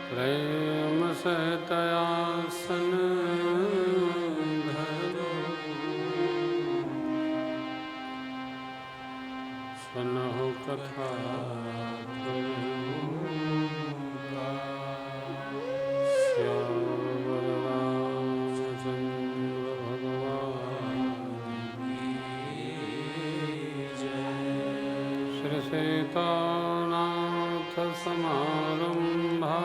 प्रेम से दयासन धरो, सुनहु कथा श्यावर रामचंद्र भगवान श्री सीतानाथ समारंभा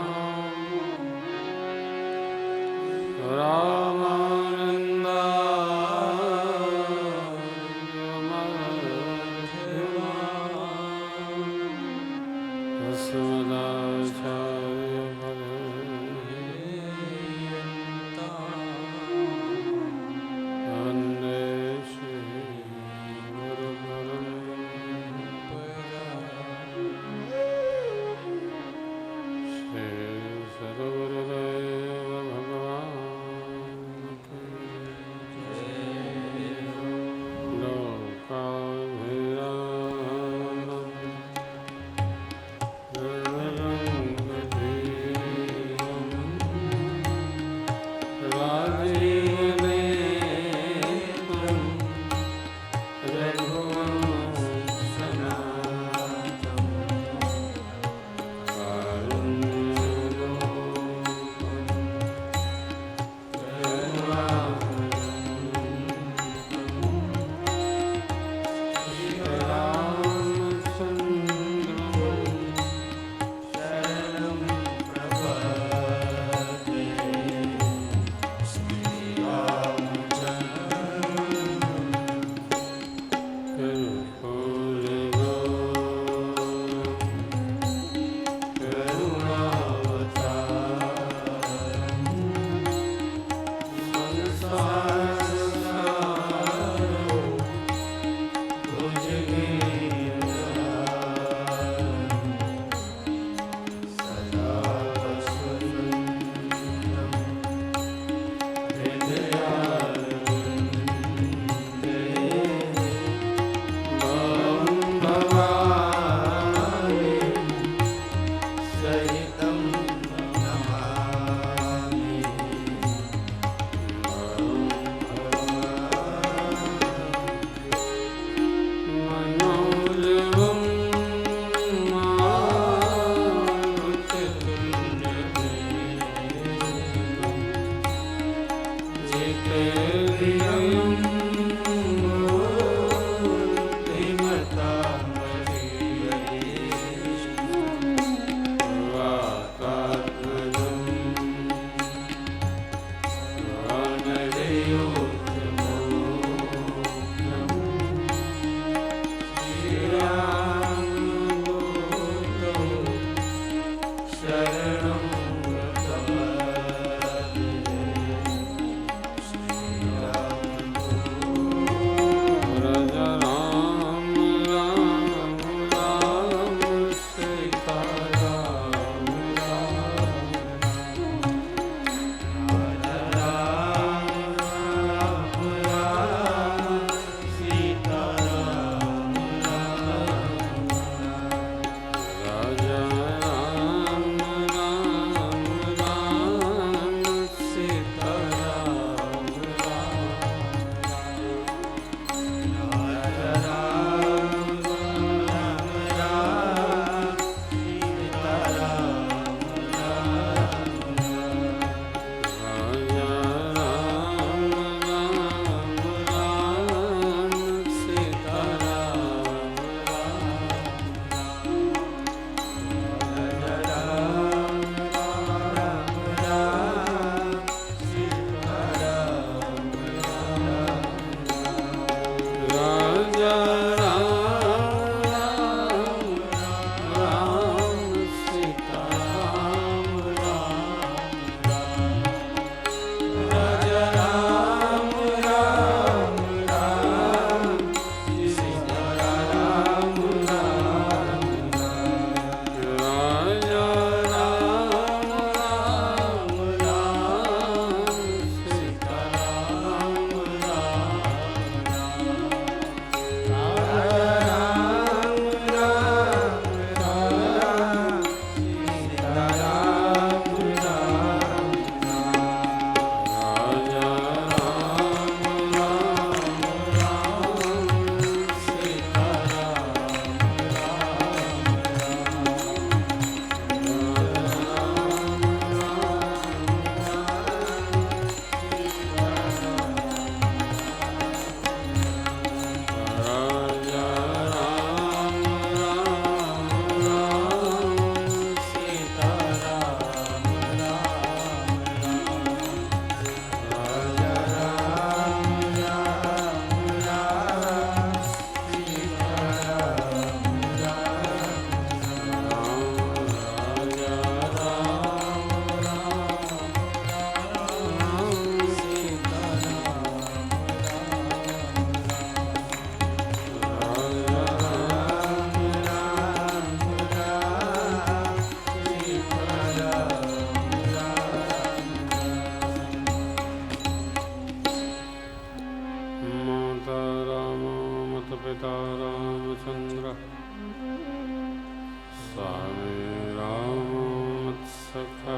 सखा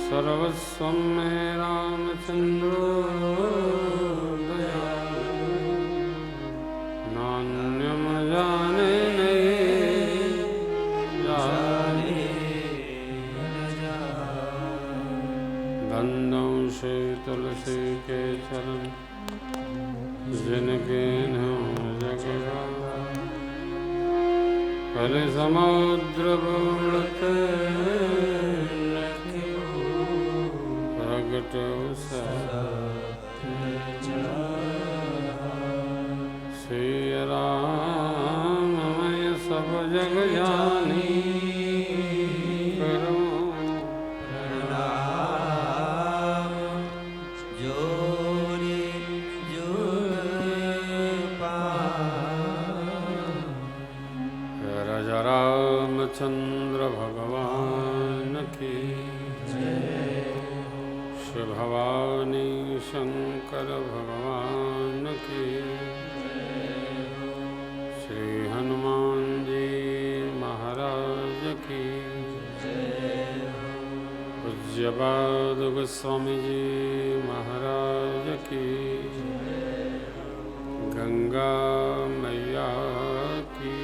सर्वस्वं मे रामचन्द्रो दयालु नान्यं जाने बंदों से तुलसी के चरण जिनके नाम जगवा फल समुद्र बोलते प्रगट श्री राम मैं सब जग जानी चंद्र भगवान की शिव भवानी शंकर भगवान की श्री हनुमान जी महाराज की पूज्य पाद गोस्वामी जी महाराज की गंगा मैया की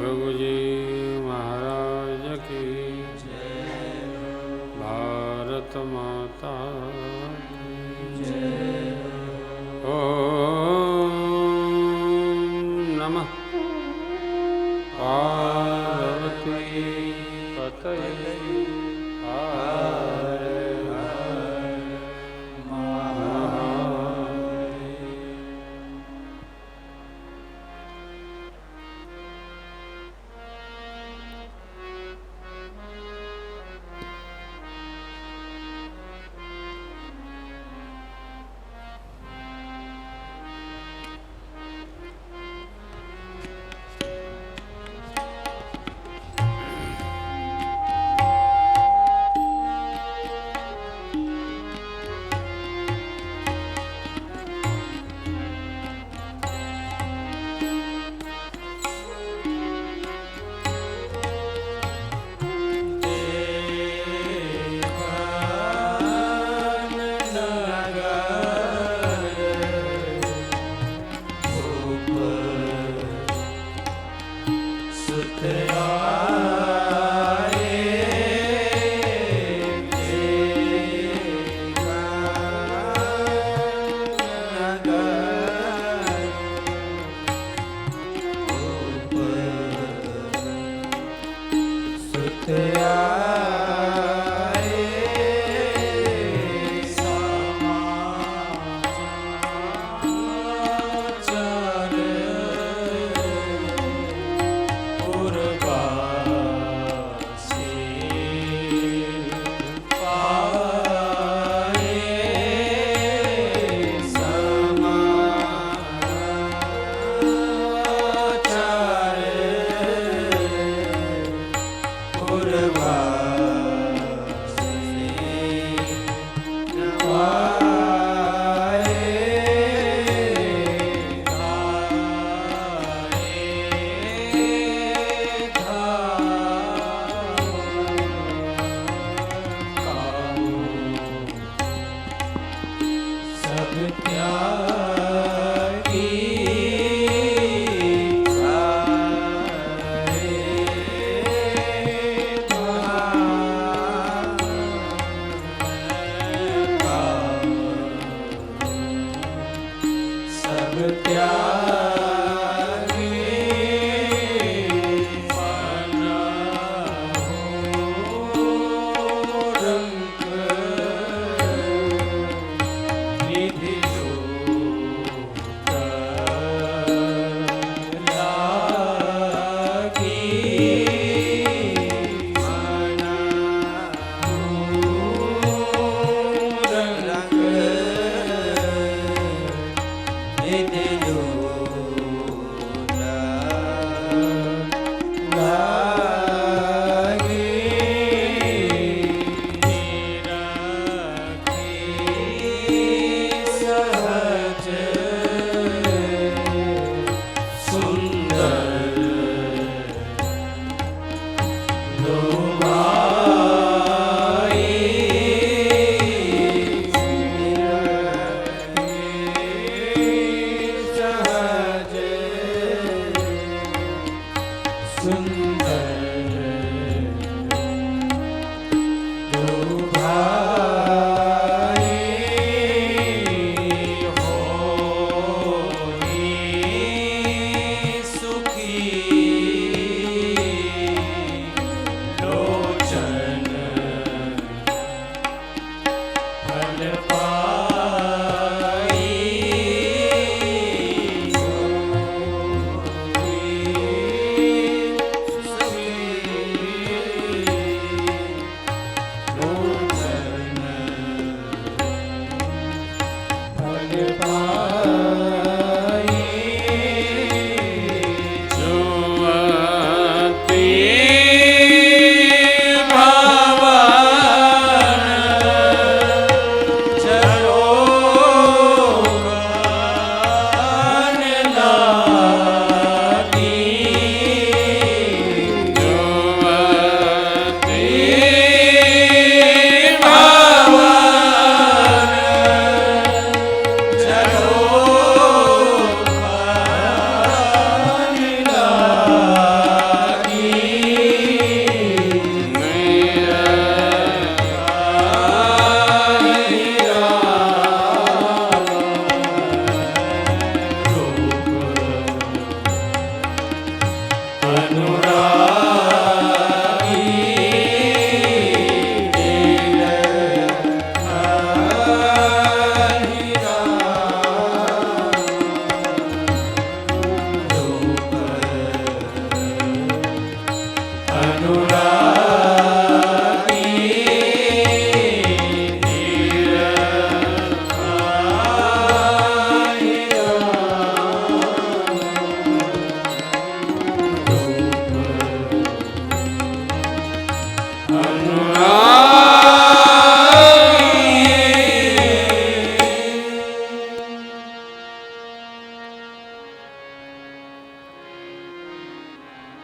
प्रभु जी महाराज की भारत माता की ओम नमः पार्वती पतये Hare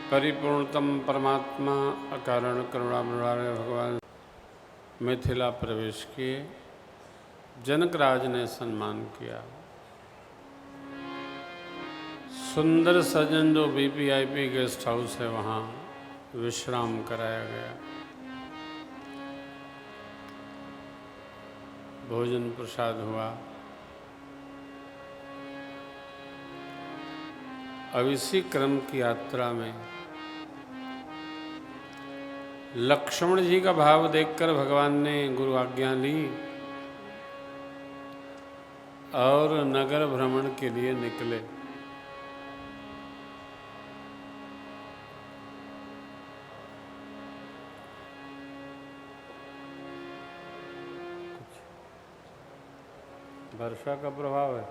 परिपूर्णतम परमात्मा अकारण करुणामृणालय भगवान मिथिला प्रवेश किए। जनकराज ने सम्मान किया। सुंदर सजन जो वीवीआईपी गेस्ट हाउस है वहाँ विश्राम कराया गया। भोजन प्रसाद हुआ। अब इसी क्रम की यात्रा में लक्ष्मण जी का भाव देखकर भगवान ने गुरु आज्ञा ली और नगर भ्रमण के लिए निकले। वर्षा का प्रभाव है।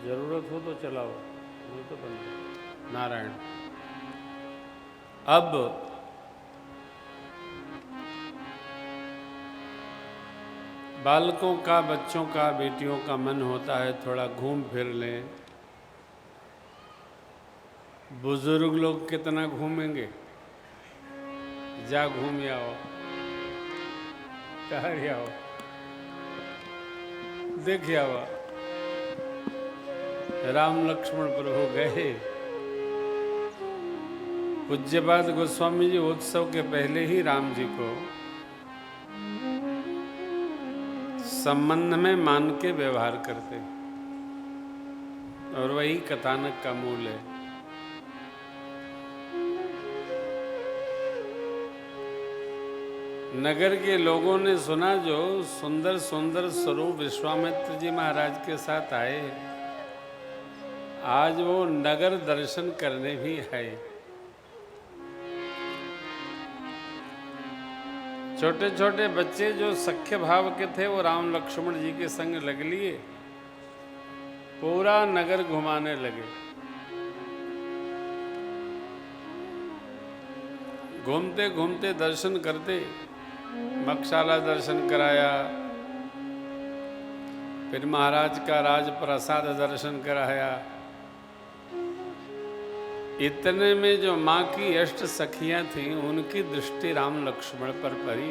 जरूरत हो तो चलाओ, नहीं तो बंद करो। नारायण। अब बालकों का, बच्चों का, बेटियों का मन होता है थोड़ा घूम फिर लें। बुजुर्ग लोग कितना घूमेंगे? जा घूम आओ, टहल आओ, देख आओ। राम लक्ष्मण प्रभु गए। पूज्यपाद गोस्वामी जी उत्सव के पहले ही राम जी को संबंध में मान के व्यवहार करते, और वही कथानक का मूल है। नगर के लोगों ने सुना जो सुंदर सुंदर स्वरूप विश्वामित्र जी महाराज के साथ आए, आज वो नगर दर्शन करने भी आए। छोटे छोटे बच्चे जो सख्य भाव के थे वो राम लक्ष्मण जी के संग लग लिए, पूरा नगर घुमाने लगे। घूमते घूमते दर्शन करते, मकशाला दर्शन कराया, फिर महाराज का राज प्रसाद दर्शन कराया। इतने में जो माँ की अष्ट सखियां थीं, उनकी दृष्टि राम लक्ष्मण पर पड़ी।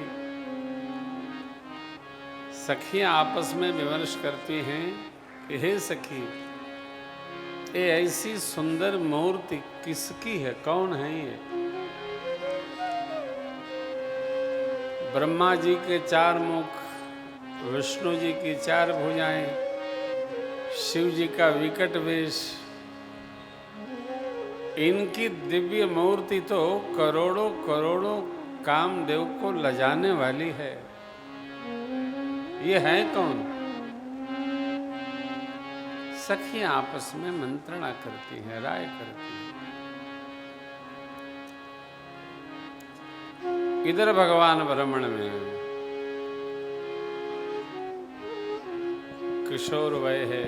सखियां आपस में विमर्श करती हैं कि हे सखी, ये ऐसी सुंदर मूर्ति किसकी है, कौन है ये? ब्रह्मा जी के 4 मुख, विष्णु जी की 4 भुजाएं, शिव जी का विकट वेश, इनकी दिव्य मूर्ति तो करोड़ों करोड़ों कामदेव को लजाने वाली है। ये है कौन? सखियां आपस में मंत्रणा करती हैं, राय करती हैं। इधर भगवान ब्रह्मण में किशोर वय है,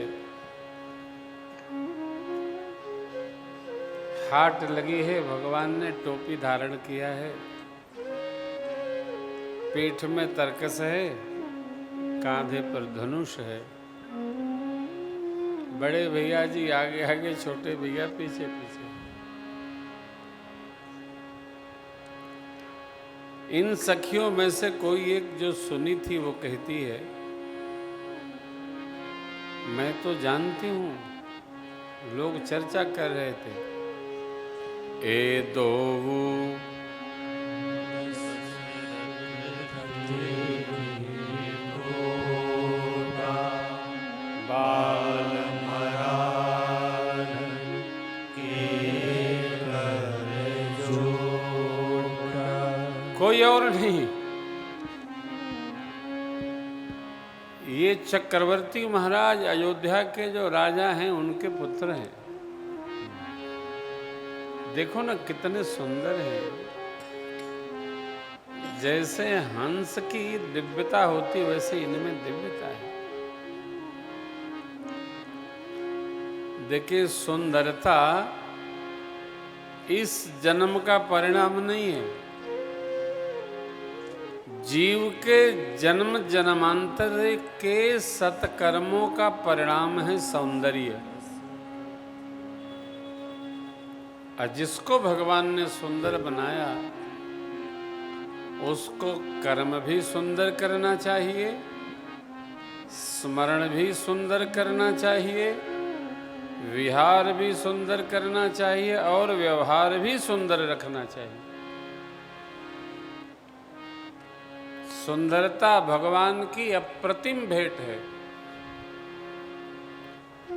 हाट लगी है, भगवान ने टोपी धारण किया है, पीठ में तरकस है, कांधे पर धनुष है, बड़े भैया जी आगे आगे, छोटे भैया पीछे पीछे। इन सखियों में से कोई एक जो सुनी थी वो कहती है, मैं तो जानती हूं, लोग चर्चा कर रहे थे, ए दोऊ बाल कोई और नहीं, ये चक्रवर्ती महाराज अयोध्या के जो राजा हैं उनके पुत्र हैं। देखो ना कितने सुंदर हैं, जैसे हंस की दिव्यता होती वैसे इनमें दिव्यता है। देखिए, सुंदरता इस जन्म का परिणाम नहीं है, जीव के जन्म जन्मांतर के सत्कर्मों का परिणाम है सौंदर्य। और जिसको भगवान ने सुंदर बनाया उसको कर्म भी सुंदर करना चाहिए, स्मरण भी सुंदर करना चाहिए, विहार भी सुंदर करना चाहिए और व्यवहार भी सुंदर रखना चाहिए। सुंदरता भगवान की अप्रतिम भेंट है,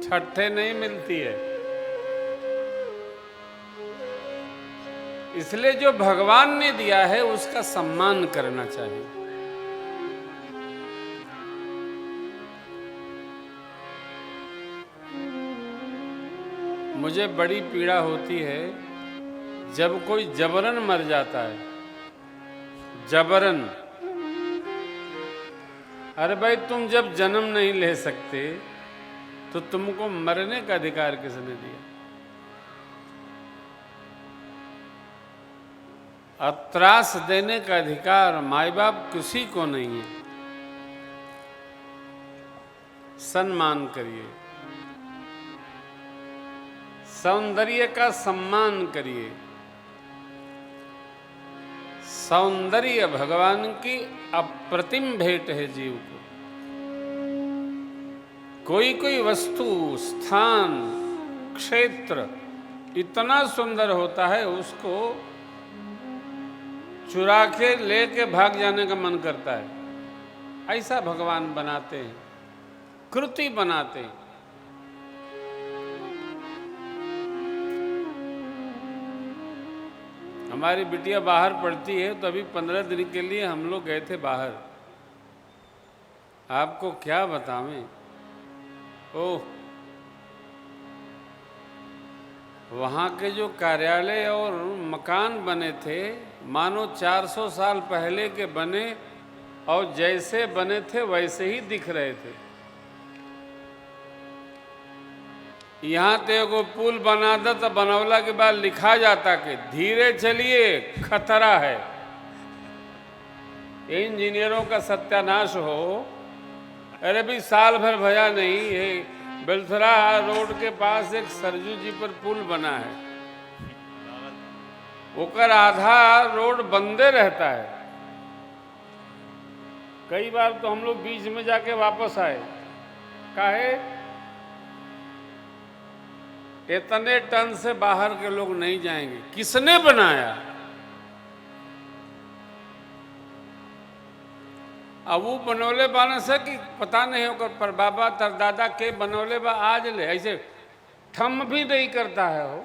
ठट्ठे नहीं मिलती है। इसलिए जो भगवान ने दिया है उसका सम्मान करना चाहिए। मुझे बड़ी पीड़ा होती है जब कोई जबरन मर जाता है, जबरन। अरे भाई, तुम जब जन्म नहीं ले सकते तो तुमको मरने का अधिकार किसने दिया? त्रास देने का अधिकार माई बाप किसी को नहीं है। सम्मान करिए, सौंदर्य का सम्मान करिए। सौंदर्य भगवान की अप्रतिम भेंट है जीव को। कोई कोई वस्तु, स्थान, क्षेत्र इतना सुंदर होता है उसको चुरा के लेके भाग जाने का मन करता है। ऐसा भगवान बनाते हैं, कृति बनाते हैं। हमारी बिटिया बाहर पढ़ती है तो अभी 15 दिन के लिए हम लोग गए थे बाहर। आपको क्या बतावें, ओह, वहाँ के जो कार्यालय और मकान बने थे मानो 400 साल पहले के बने, और जैसे बने थे वैसे ही दिख रहे थे। यहाँ तो एगो पुल बना था तो बनवला के बाद लिखा जाता कि धीरे चलिए, खतरा है। इंजीनियरों का सत्यानाश हो। अरे भी साल भर भया नहीं है, बेलथरा रोड के पास एक सरजू जी पर पुल बना है, ओकर आधा रोड बंदे रहता है। कई बार तो हम लोग बीच में जाके वापस आए। काहे? इतने टन से बाहर के लोग नहीं जाएंगे। किसने बनाया? अब वो बनौले बाने से कि पता नहीं होकर, पर बाबा तरदादा के बनौले बा आज ले ऐसे थम भी नहीं करता है। वो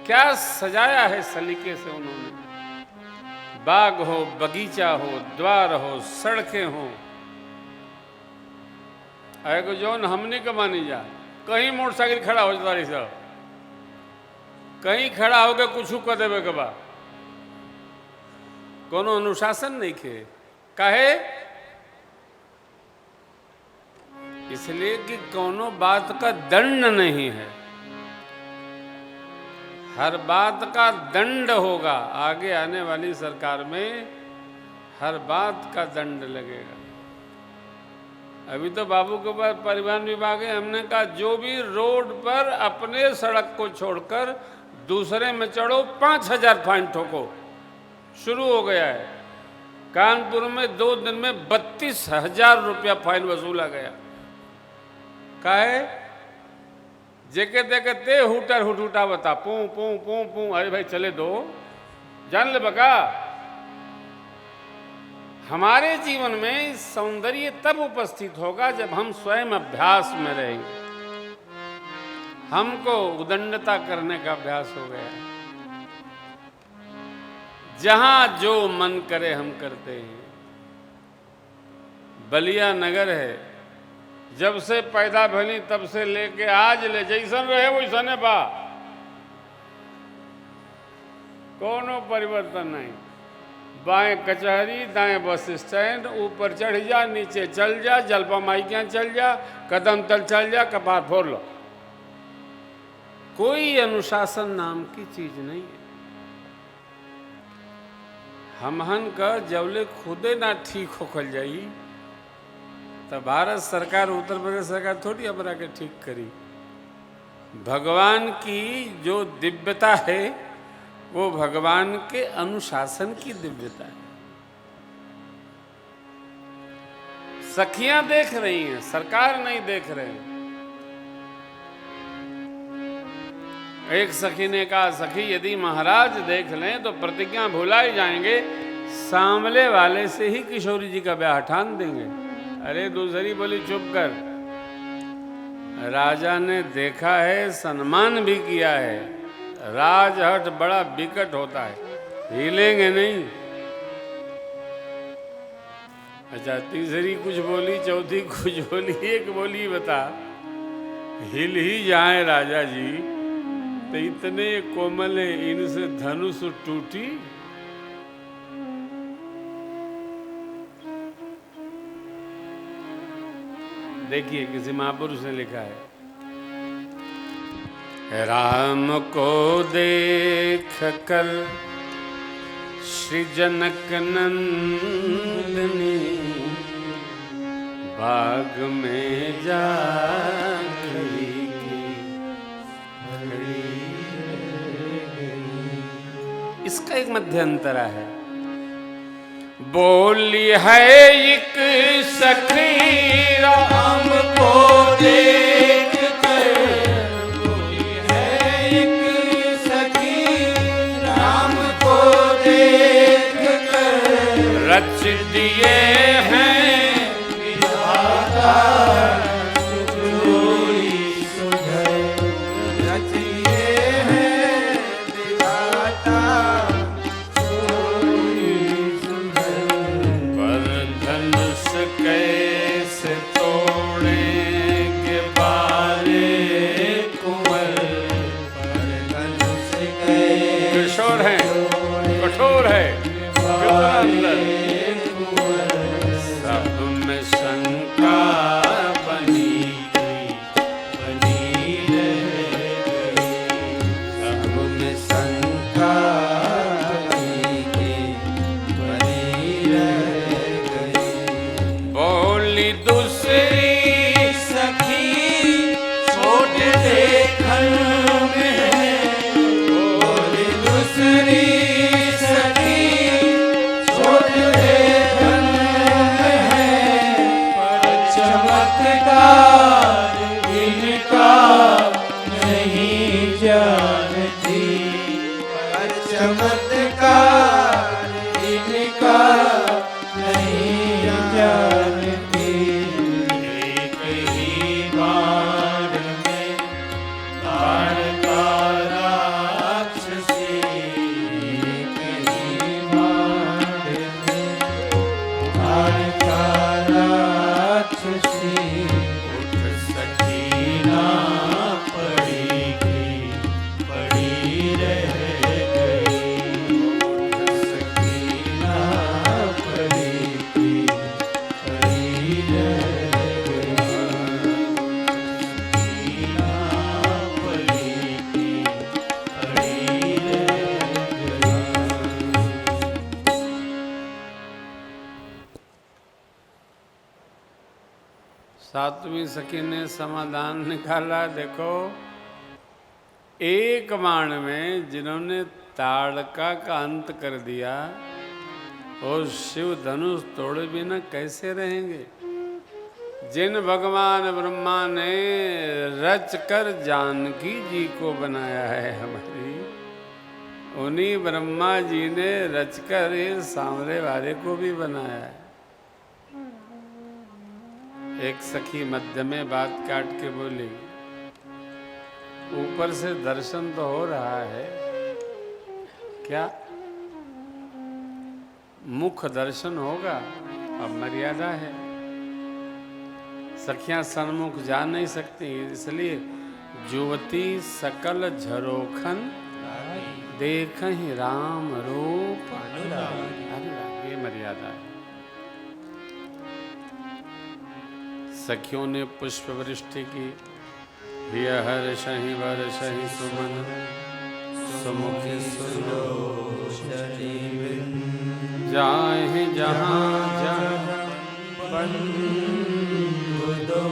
क्या सजाया है सलीके से उन्होंने। बाग हो, बगीचा हो, द्वार हो, सड़कें हो, एगो जौन हमने के मानी जा। कहीं मोटरसाइकिल खड़ा हो जाता सब, कहीं खड़ा होकर कुछ कर देवे के बाद कोनो अनुशासन नहीं खे। काहे? इसलिए कि कोनो बात का दंड नहीं है। हर बात का दंड होगा। आगे आने वाली सरकार में हर बात का दंड लगेगा। अभी तो बाबू के पास परिवहन विभाग है। हमने कहा जो भी रोड पर अपने सड़क को छोड़कर दूसरे में चढ़ो 5,000 फाइन ठोको। शुरू हो गया है। कानपुर में 2 दिन में 32,000 रुपया फाइन वसूला गया। काहे? जेके देखे ते हुटर हुटूटा बता पू पू पू पू। अरे भाई चले दो, जान ले बका। हमारे जीवन में सौंदर्य तब उपस्थित होगा जब हम स्वयं अभ्यास में रहेंगे। हमको उदंडता करने का अभ्यास हो गया। जहां जो मन करे हम करते हैं। बलिया नगर है, जब से पैदा भली तब से लेके आज ले जैसन रहे वैसने बा, कोनो परिवर्तन नहीं। बाएं कचहरी, दाएं बस स्टैंड, ऊपर चढ़ जा, नीचे चल जा, जलपा माइकियां चल जा, कदम तल चल जा, कपार फोड़ लो। कोई अनुशासन नाम की चीज नहीं है। हमहन का जवले खुदे ना ठीक होखल जाई तो भारत सरकार, उत्तर प्रदेश सरकार थोड़ी हमरा के ठीक करी। भगवान की जो दिव्यता है वो भगवान के अनुशासन की दिव्यता है। सखियां देख रही हैं, सरकार नहीं देख रहे हैं। एक सखी ने कहा, सखी यदि महाराज देख लें तो प्रतिज्ञा भुला जाएंगे, सामले वाले से ही किशोरी जी का ब्याह ठान देंगे। अरे दूसरी बोली चुप कर, राजा ने देखा है, सम्मान भी किया है। राजहट बड़ा विकट होता है, हिलेंगे नहीं। अच्छा, तीसरी कुछ बोली, चौथी कुछ बोली, एक बोली बता, हिल ही जाए राजा जी तो इतने कोमल है, इनसे धनुष टूटी। देखिए किसी महापुरुष ने लिखा है, राम को देख कर श्री जनक नंदनी बाग में जा खड़ी खड़ी। इसका एक मध्यंतरा है। बोली है एक सखी राम को देख कर, बोली है एक सखी राम को देख कर, रच दिए हैं विधाता सुधोई सुधर, रच दिए हैं विधाता कैसे तोड़ेंगे बाले कुंवर, किशोर है, कठोर है, सब में शंका बनी गई, बनी रह गई, सब में शंका बनी गई, बनी रह गई। बोली दूसरी सखी छोट देखन में, बोली दूसरी सखी छोट देखन चमत्कार इनका नहीं जानती, पर चमत्कार इनका नहीं जानती। एक ही बाण में बाण का राक्षसी, एक ही बाण में बाण का राक्षसी। उठ सकी ना पड़ी की पड़ी रह गई, उठ सकी ना पड़ी की पड़ी रह गई, सकी ना पड़ी की पड़ी रह गई। सातवीं सखी ने समाधान निकाला। देखो, एक बाण में जिन्होंने ताड़का का अंत कर दिया, और शिव धनुष तोड़े बिना कैसे रहेंगे? जिन भगवान ब्रह्मा ने रच कर जानकी जी को बनाया है हमारी, उन्हीं ब्रह्मा जी ने रचकर इस सांवरे वाले को भी बनाया है। एक सखी मध्य में बात काट के बोली, ऊपर से दर्शन तो हो रहा है, क्या मुख दर्शन होगा? अब मर्यादा है, सखियां सन्मुख जा नहीं सकती, इसलिए जुवती सकल झरोखन देखहि राम रूप अनुराग, ये मर्यादा है। सखियों ने पुष्प वृष्टि की, हिय हर्षहि वर्षहि सुमन सुमुखी सुलोचनी, जाहि जहाँ जहाँ बंधु दो,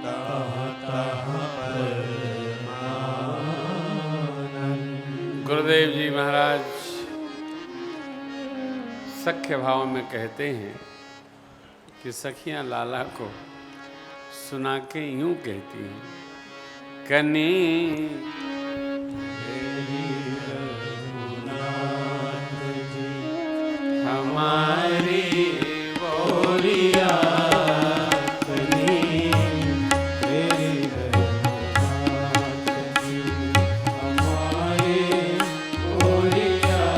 तहाँ तहाँ परमानंद। गुरुदेव जी महाराज सख्य भाव में कहते हैं कि सखियां लाला को सुना के यूं कहती हैं, कनी हमारी बोलिया, कनी हमारी बोलिया,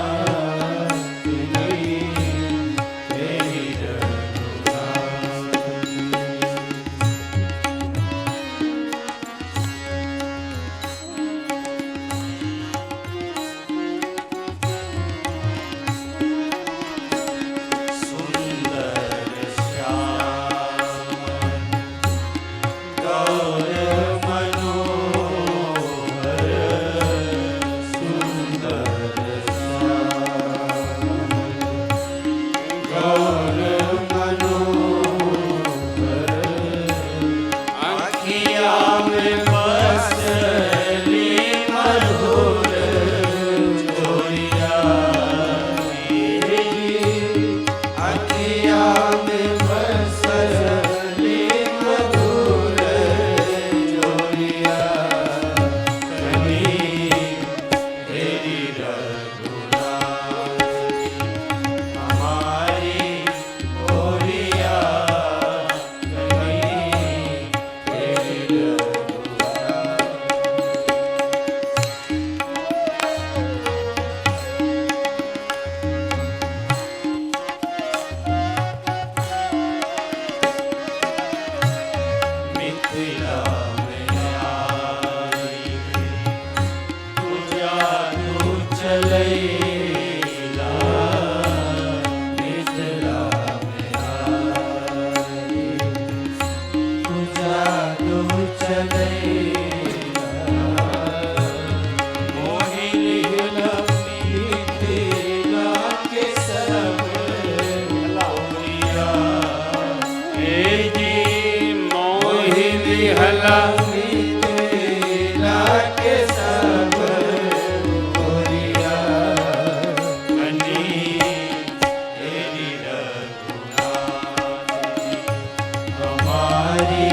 हमारी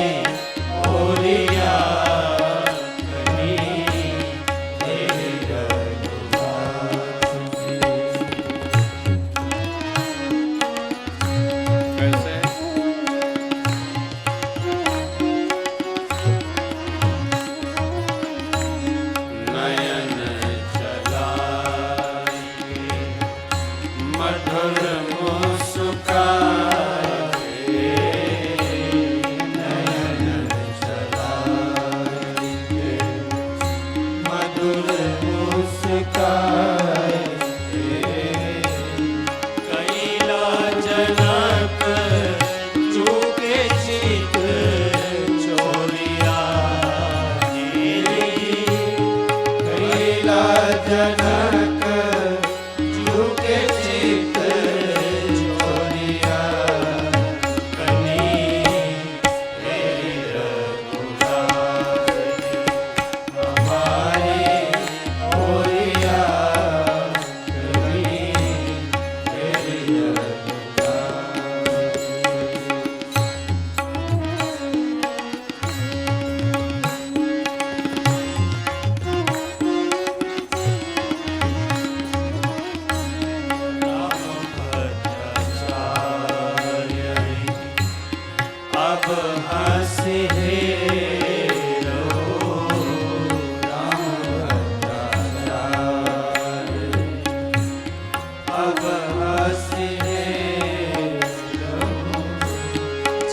ओरिया कनी तेरे रघुनाथ जी। कैसे? नयन चलाए मधुर मुस्काए, नयन चलाए मधुर मुस्काए। कैला जनक चूके चित चोरिया कैला जनक चूके चित चोरिया कनी तेरी रघुनाथ जी। हमारी ओरिया कनी तेरी रघुनाथ जी। अब हंसी हेरो राम भद्राचार्य, अब हंसी हेरो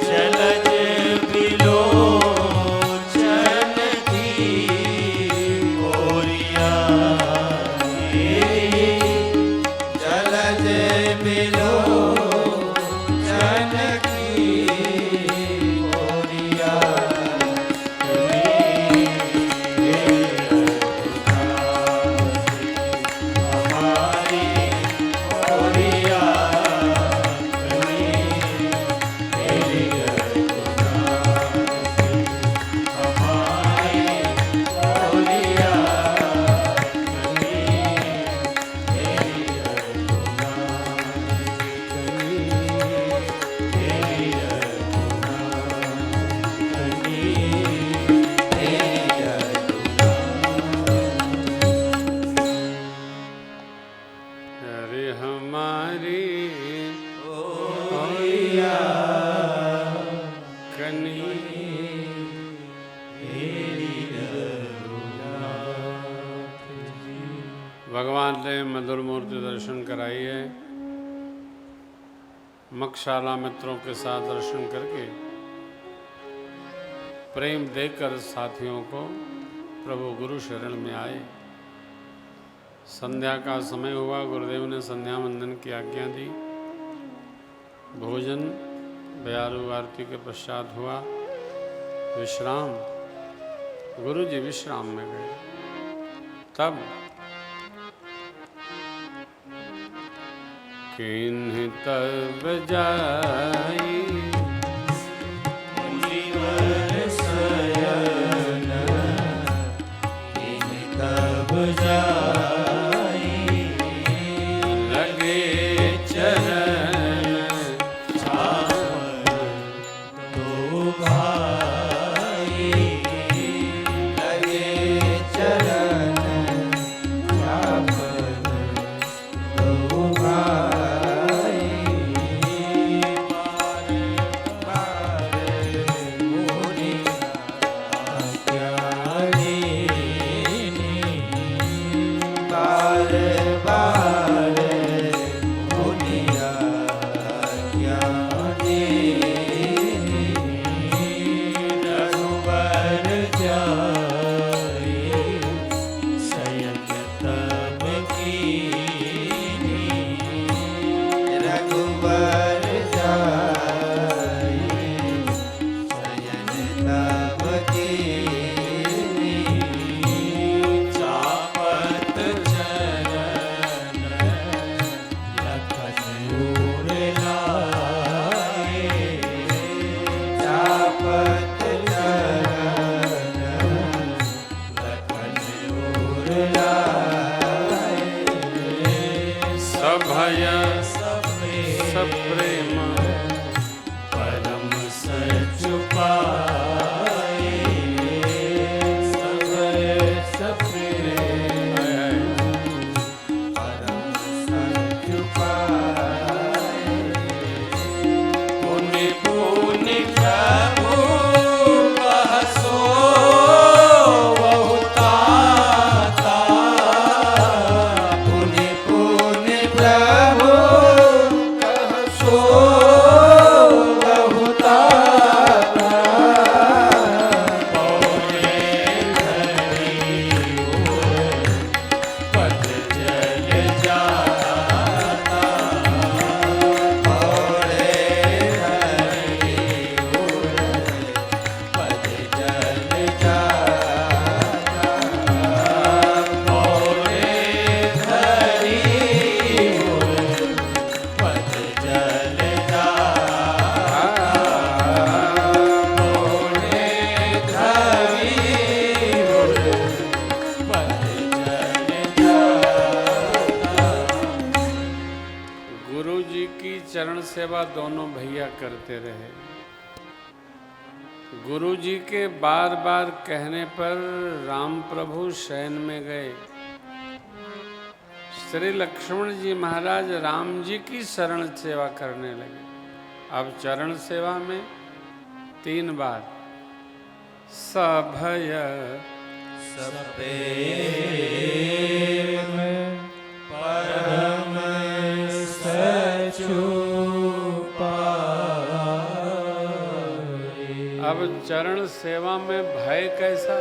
चलज बिलोचन की ओरिया, जलज बिलोचन की ओरिया कनी तेरे रघुनाथ जी। हमारी ओरिया कनी तेरे रघुनाथ जी। हमारी ओरिया कनी तेरे रघुनाथ अरे हमारी ओरिया कनी भगवान ने मधुर मूर्ति दर्शन कराइए। मक्षशाला मित्रों के साथ दर्शन करके प्रेम देकर साथियों को प्रभु गुरु शरण में आए। संध्या का समय हुआ, गुरुदेव ने संध्या वंदन की आज्ञा दी। भोजन बयारू आरती के पश्चात हुआ। विश्राम, गुरु जी विश्राम में गए। तब किन्हीं तब जाई मुनिवर शयन, किन्हीं तब जाई लगे चरण छावन दो भाई, लगे चरण छावन दो भाई। सेवा दोनों भैया करते रहे। गुरुजी के बार बार कहने पर राम प्रभु शयन में गए। श्री लक्ष्मण जी महाराज राम जी की शरण सेवा करने लगे। अब चरण सेवा में 3 बार सभय सप्रेम परम सचु पाए। अब चरण सेवा में भय कैसा?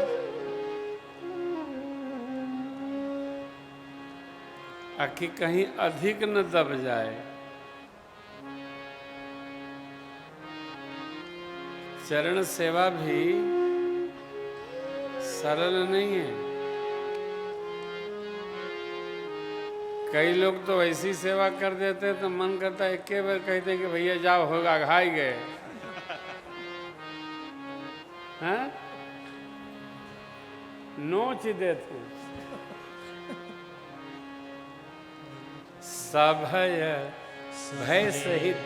आखि कहीं अधिक न दब जाए। चरण सेवा भी सरल नहीं है। कई लोग तो ऐसी सेवा कर देते हैं तो मन करता है एक बार कहते हैं कि भैया जाओ होगा घाई गए। हाँ? नोच देते। सभय भय सहित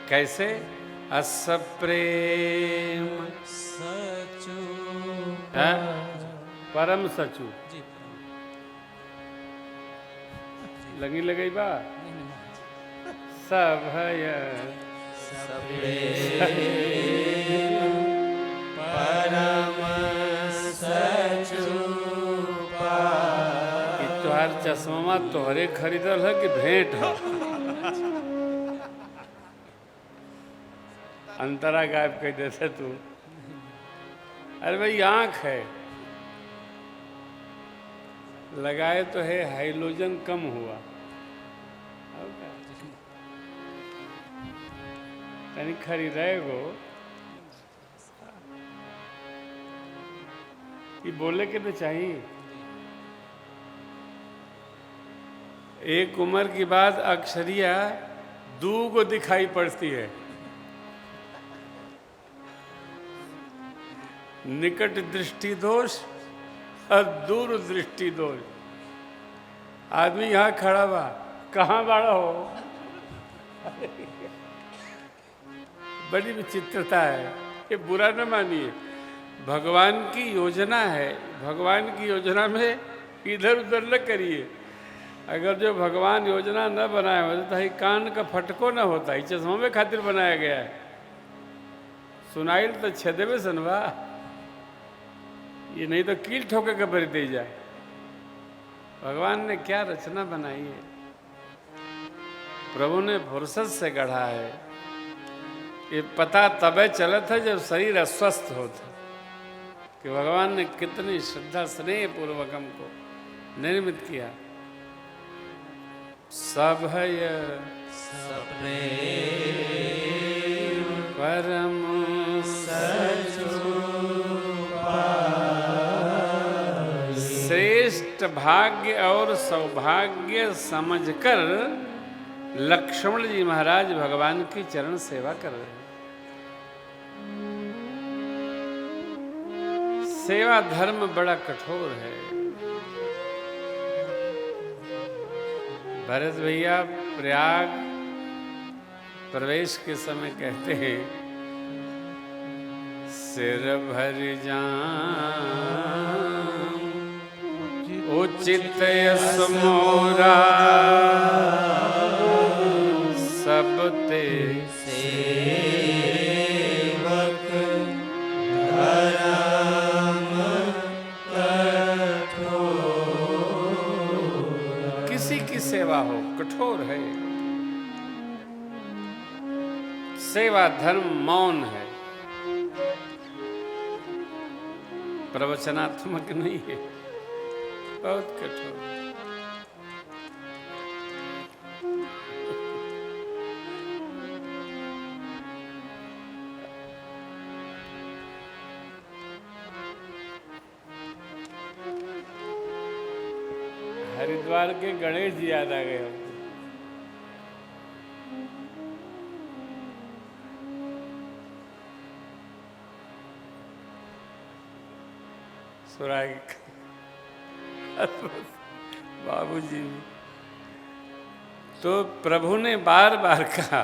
कैसे? असप्रेम सचु परम सचु लगी लगई बा सभय परम सचु पाए। तोहार चश्मा तोहरे खरीदल है कि भेंट है? अंतरा गायब कह देते तू। अरे भाई आंख है, लगाए तो है, हाइलोजन कम हुआ। यानी खरीदेगो ये बोले के तो चाहिए। एक उम्र के बाद अक्षरिया 2 को दिखाई पड़ती है। निकट दृष्टि दोष और दूर दृष्टि दोष। आदमी यहाँ खड़ा बा, कहाँ बड़ा हो? बड़ी विचित्रता है। ये बुरा न मानिए, भगवान की योजना है। भगवान की योजना में इधर उधर न करिए। अगर जो भगवान योजना न बनाया होता तो कान का फटको न होता। ही चश्मा में खातिर बनाया गया है। सुनाइल तो छेदेवे सनवा, ये नहीं तो कील ठोके के भर दे जाए। भगवान ने क्या रचना बनाई है। प्रभु ने फुर्सत से गढ़ा है। ये पता तबे चलत है जब शरीर अस्वस्थ होता कि भगवान ने कितनी श्रद्धा स्नेह पूर्वक हमको निर्मित किया। सभय सप्रेम परम सचु पाए। श्रेष्ठ भाग्य और सौभाग्य समझकर लक्ष्मण जी महाराज भगवान की चरण सेवा कर रहे हैं। सेवा धर्म बड़ा कठोर है। भरत भैया प्रयाग प्रवेश के समय कहते हैं, सिर भर जान उचित यस मोरा सब ते सेवक धर्म कठोर। किसी की सेवा हो कठोर है। सेवा धर्म मौन है, प्रवचनात्मक नहीं है, बहुत कठोर। हरिद्वार के गणेश जी याद आ गए हमको। सुराग बाबूजी तो प्रभु ने बार बार कहा,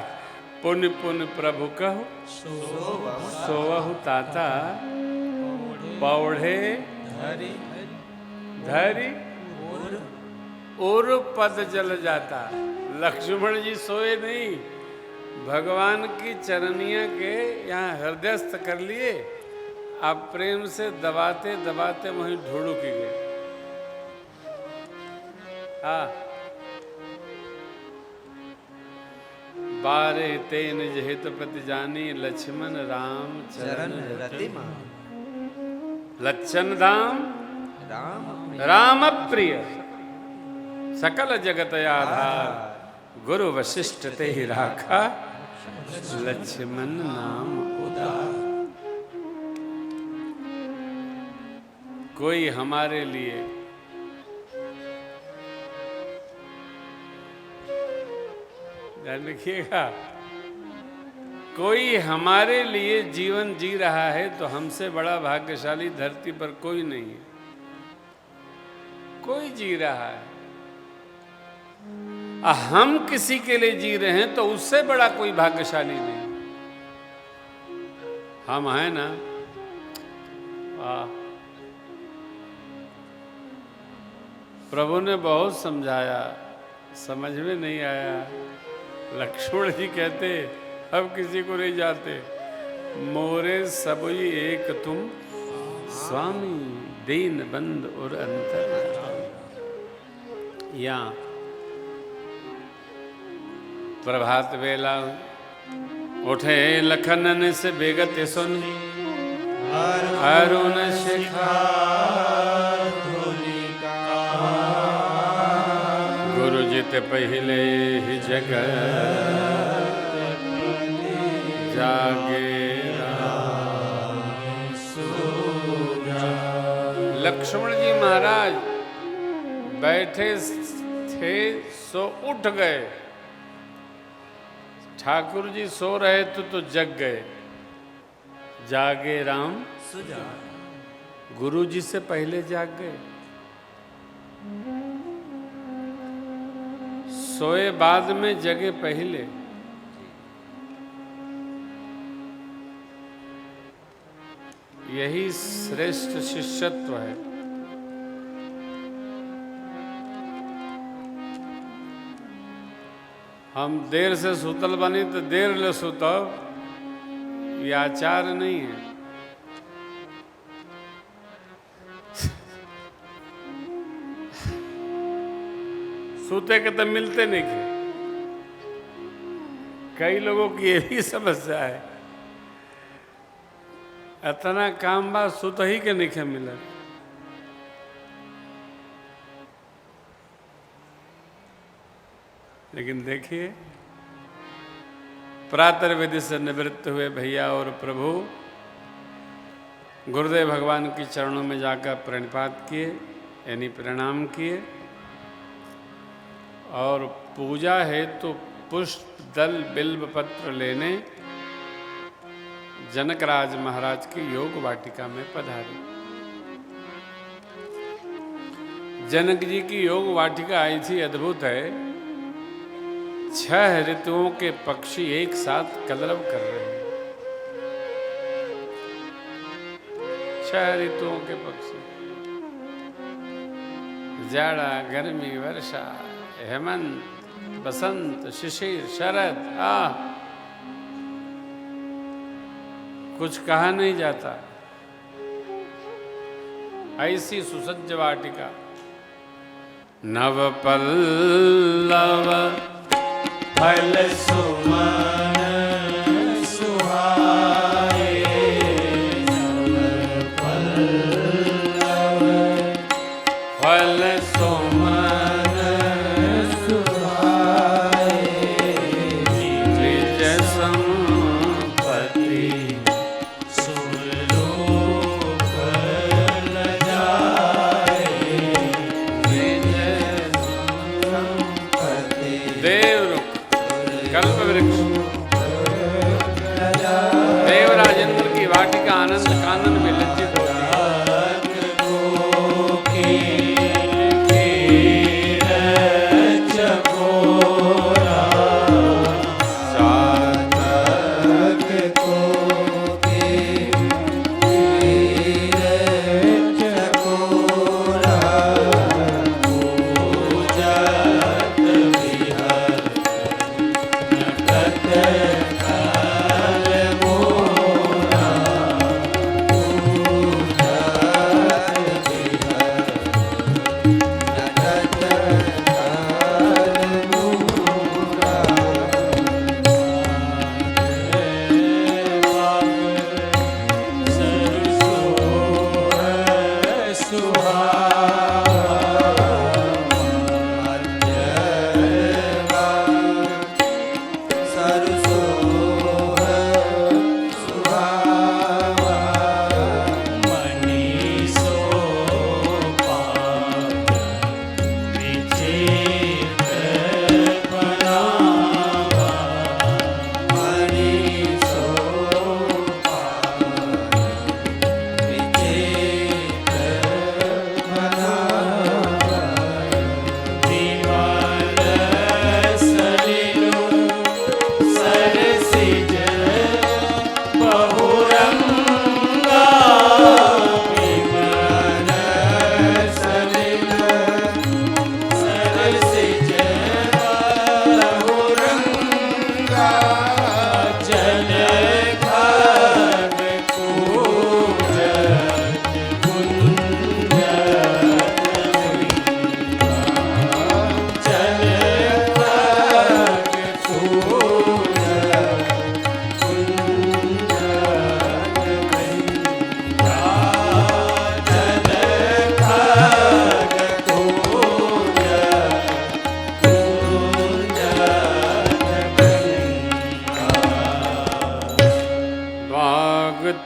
पुण्य पुण्य प्रभु कहो सोवहु ताता, पौढ़े धरी और पद जल जाता। लक्ष्मण जी सोए नहीं, भगवान की चरनिया के यहाँ हृदयस्थ कर लिए, आप प्रेम से दबाते दबाते वहीं ढूंढुकी गए। हाँ, बारे तेन जहित प्रति जानी, लक्ष्मण राम चरण रति मान। लच्छन धाम राम प्रिय, सकल जगत आधार, गुरु वशिष्ठ ते ही राखा, लक्ष्मण नाम उदार। कोई हमारे लिए ध्यान रखिएगा, कोई हमारे लिए जीवन जी रहा है तो हमसे बड़ा भाग्यशाली धरती पर कोई नहीं है। कोई जी रहा है, हम किसी के लिए जी रहे हैं तो उससे बड़ा कोई भाग्यशाली नहीं। हम हैं ना। प्रभु ने बहुत समझाया, समझ में नहीं आया। लक्ष्मण जी कहते, अब किसी को नहीं जाते, मोरे सबई एक तुम स्वामी, दीन बंद और अंतर। या प्रभात वेला उठे लखनन से बेगत सुन, अरुण शिखा गुरु जित पहले ही जगत जागे। लक्ष्मण जी महाराज बैठे थे सो उठ गए, ठाकुर जी सो रहे तो जग गए। जागे राम गुरु जी से पहले जाग गए, सोए बाद में जगे पहले। यही श्रेष्ठ शिष्यत्व है। हम देर से सुतल बनी तो देर ले सुतब, ये आचार नहीं है। सूते के तो मिलते नहीं थे। कई लोगों की ये भी समस्या है, इतना काम बा सुत ही के नहीं मिला। लेकिन देखिए, प्रातर्वेदी से निवृत्त हुए भैया और प्रभु गुरुदेव भगवान के चरणों में जाकर प्रणिपात किए, यानी प्रणाम किए, और पूजा है तो पुष्प दल बिल्व पत्र लेने जनकराज महाराज की योग वाटिका में पधारे। जनक जी की योग वाटिका आई थी, अद्भुत है। 6 ऋतुओं के पक्षी एक साथ कलरव कर रहे हैं। 6 ऋतुओं के पक्षी, जाड़ा, गर्मी, वर्षा, हेमंत, बसंत, शिशिर, शरद। कुछ कहा नहीं जाता। ऐसी सुसज्ज वाटिका, नव पल्लव फल सुमन सुहाए, नव पल्लव फल सुमन सुहाए, द्विज संपत्ति सुरलोक लजाए, द्विज संपत्ति। देव कल्प वृक्ष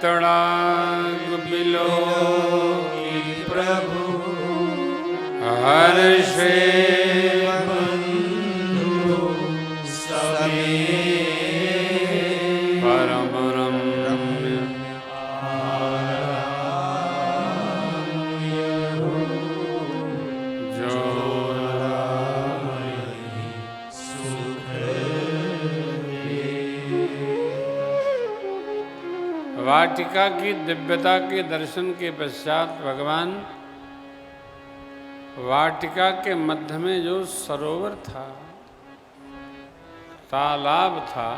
तड़ाग बिलो प्रभु हर्षे बंधु समे परम रम्य जो वाटिका की दिव्यता के दर्शन के पश्चात भगवान वाटिका के मध्य में जो सरोवर था, तालाब था,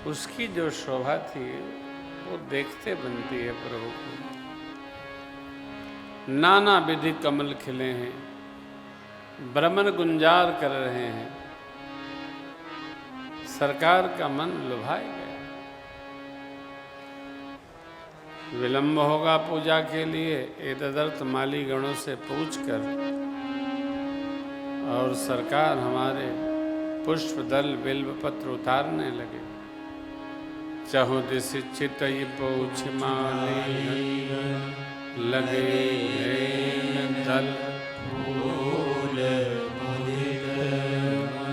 उसकी जो शोभा थी वो देखते बनती है प्रभु को। नाना विधि कमल खिले हैं, ब्रह्मन गुंजार कर रहे हैं, सरकार का मन लुभाए गया। विलंब होगा पूजा के लिए एतदर्थ माली गणों से पूछकर, और सरकार हमारे पुष्प दल बिल्व पत्र उतारने लगे। चहु दिस चित पूछ माली लगे दल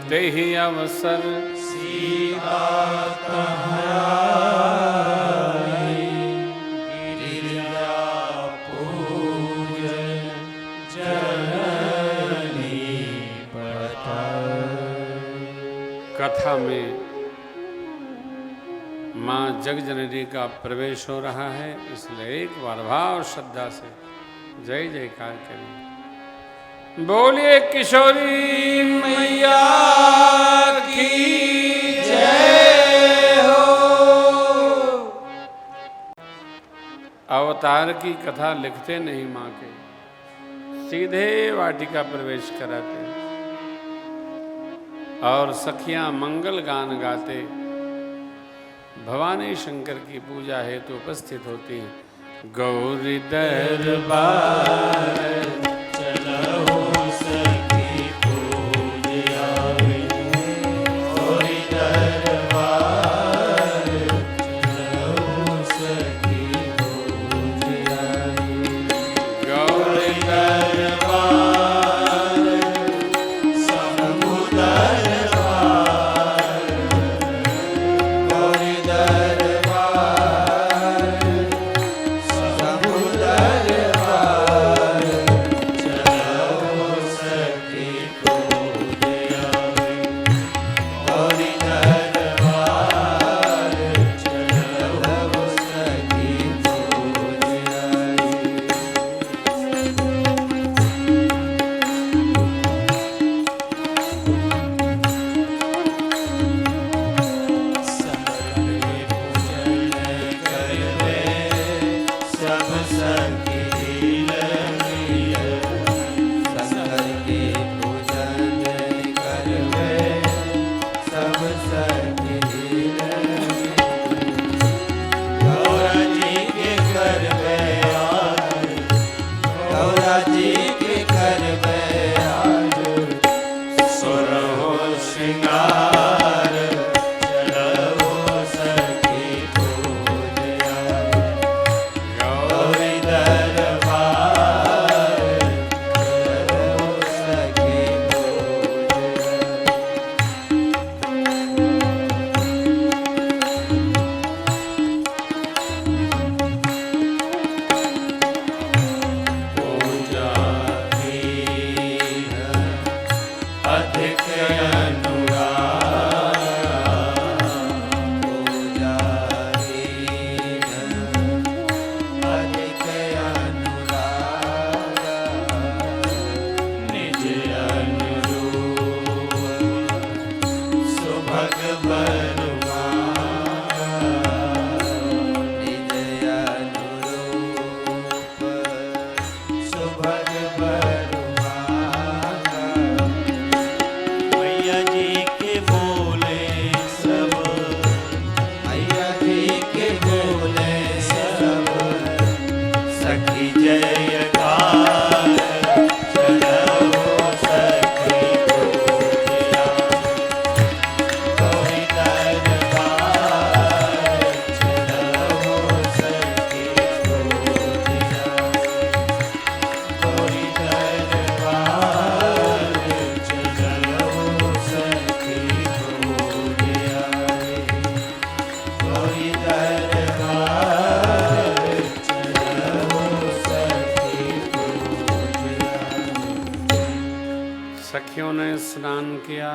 तेहि अवसर सीता कथा में माँ जगजननी का प्रवेश हो रहा है, इसलिए एक बार भाव श्रद्धा से जय जयकार करें। बोलिए किशोरी मैया की जय हो। अवतार की कथा लिखते नहीं माँ के, सीधे वाटिका प्रवेश कराते और सखियां मंगल गान गाते भवानी शंकर की पूजा हेतु उपस्थित होती हैं। गौरी दरबार चलो सखी पूजा गौरी दरबार चलो सखी पूजा गौरी ने स्नान किया,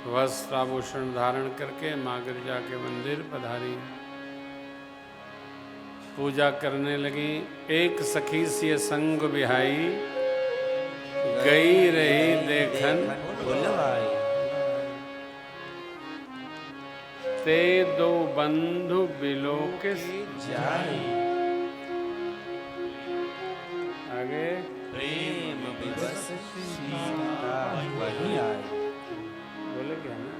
वस्त्र आभूषण धारण करके माँ गिरजा के मंदिर पधारी, पूजा करने लगी। एक सखी से संग बिहाई, गई रही देखन बुलवाई। ते दो बंधु बिलोके जाई आगे प्रेम विवश सीता वहीं आई। बोले क्या ना,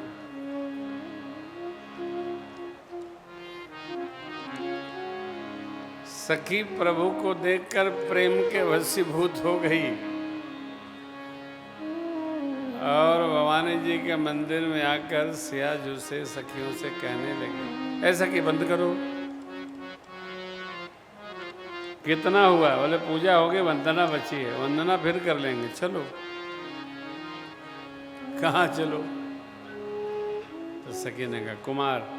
सखी प्रभु को देखकर प्रेम के वशीभूत हो गई और भवानी जी के मंदिर में आकर सियाजू से सखियों से कहने लगी, ऐसा कि बंद करो। कितना हुआ? बोले पूजा हो गई, वंदना बची है, वंदना फिर कर लेंगे, चलो। कहाँ चलो? तो सखी ने कहा, कुमार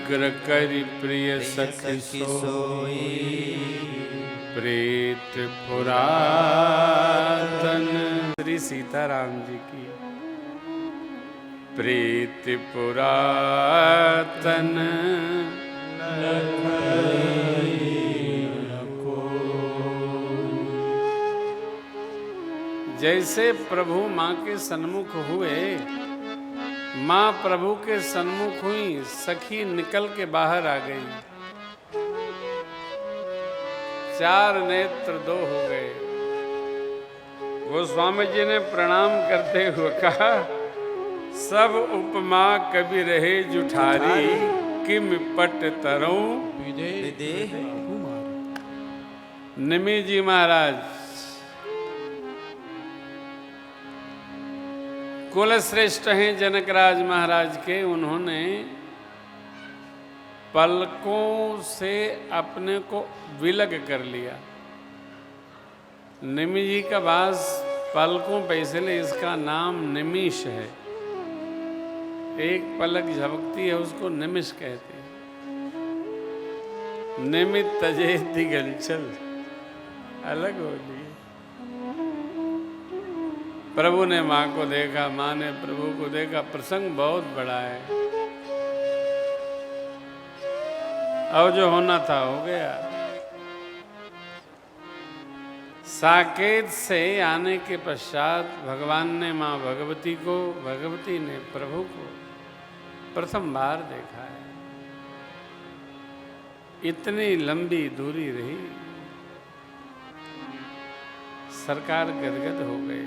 व्यग्र करि प्रिय सखी सखी सोई, सोई। प्रीत पुरातन। श्री सीताराम जी की प्रीत पुरातन। जैसे प्रभु माँ के सन्मुख हुए, माँ प्रभु के सन्मुख हुई, सखी निकल के बाहर आ गई। चार नेत्र दो हो गए। गोस्वामी जी ने प्रणाम करते हुए कहा, सब उपमा कभी रहे जुठारी, किम पट तरऊं विदेह निमि जी महाराज कुल श्रेष्ठ हैं जनकराज महाराज के। उन्होंने पलकों से अपने को विलग कर लिया। निमि जी का वास पलकों पे, इसलिए इसका नाम निमिष है। एक पलक झपकती है उसको निमिष कहते हैं। निमित तजे दिगंचल अलग हो लिए। प्रभु ने माँ को देखा, माँ ने प्रभु को देखा। प्रसंग बहुत बड़ा है। अब जो होना था हो गया। साकेत से आने के पश्चात भगवान ने माँ भगवती को, भगवती ने प्रभु को प्रथम बार देखा है। इतनी लंबी दूरी रही, सरकार गदगद हो गए।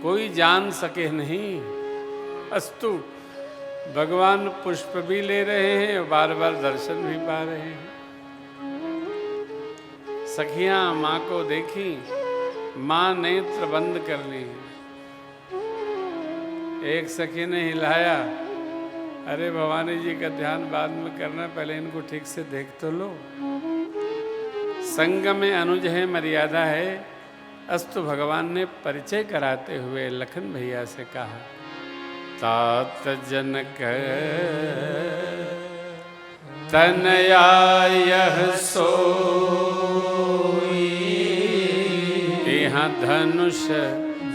कोई जान सके नहीं। अस्तु भगवान पुष्प भी ले रहे हैं और बार बार दर्शन भी पा रहे हैं। सखियां माँ को देखी, माँ नेत्र बंद कर ली। एक सखी ने हिलाया, अरे भवानी जी का ध्यान बाद में करना, पहले इनको ठीक से देख तो लो। संग में अनुज है, मर्यादा है। अस्तु भगवान ने परिचय कराते हुए लखन भैया से कहा, तात जनक तनया यह सोई, यहाँ धनुष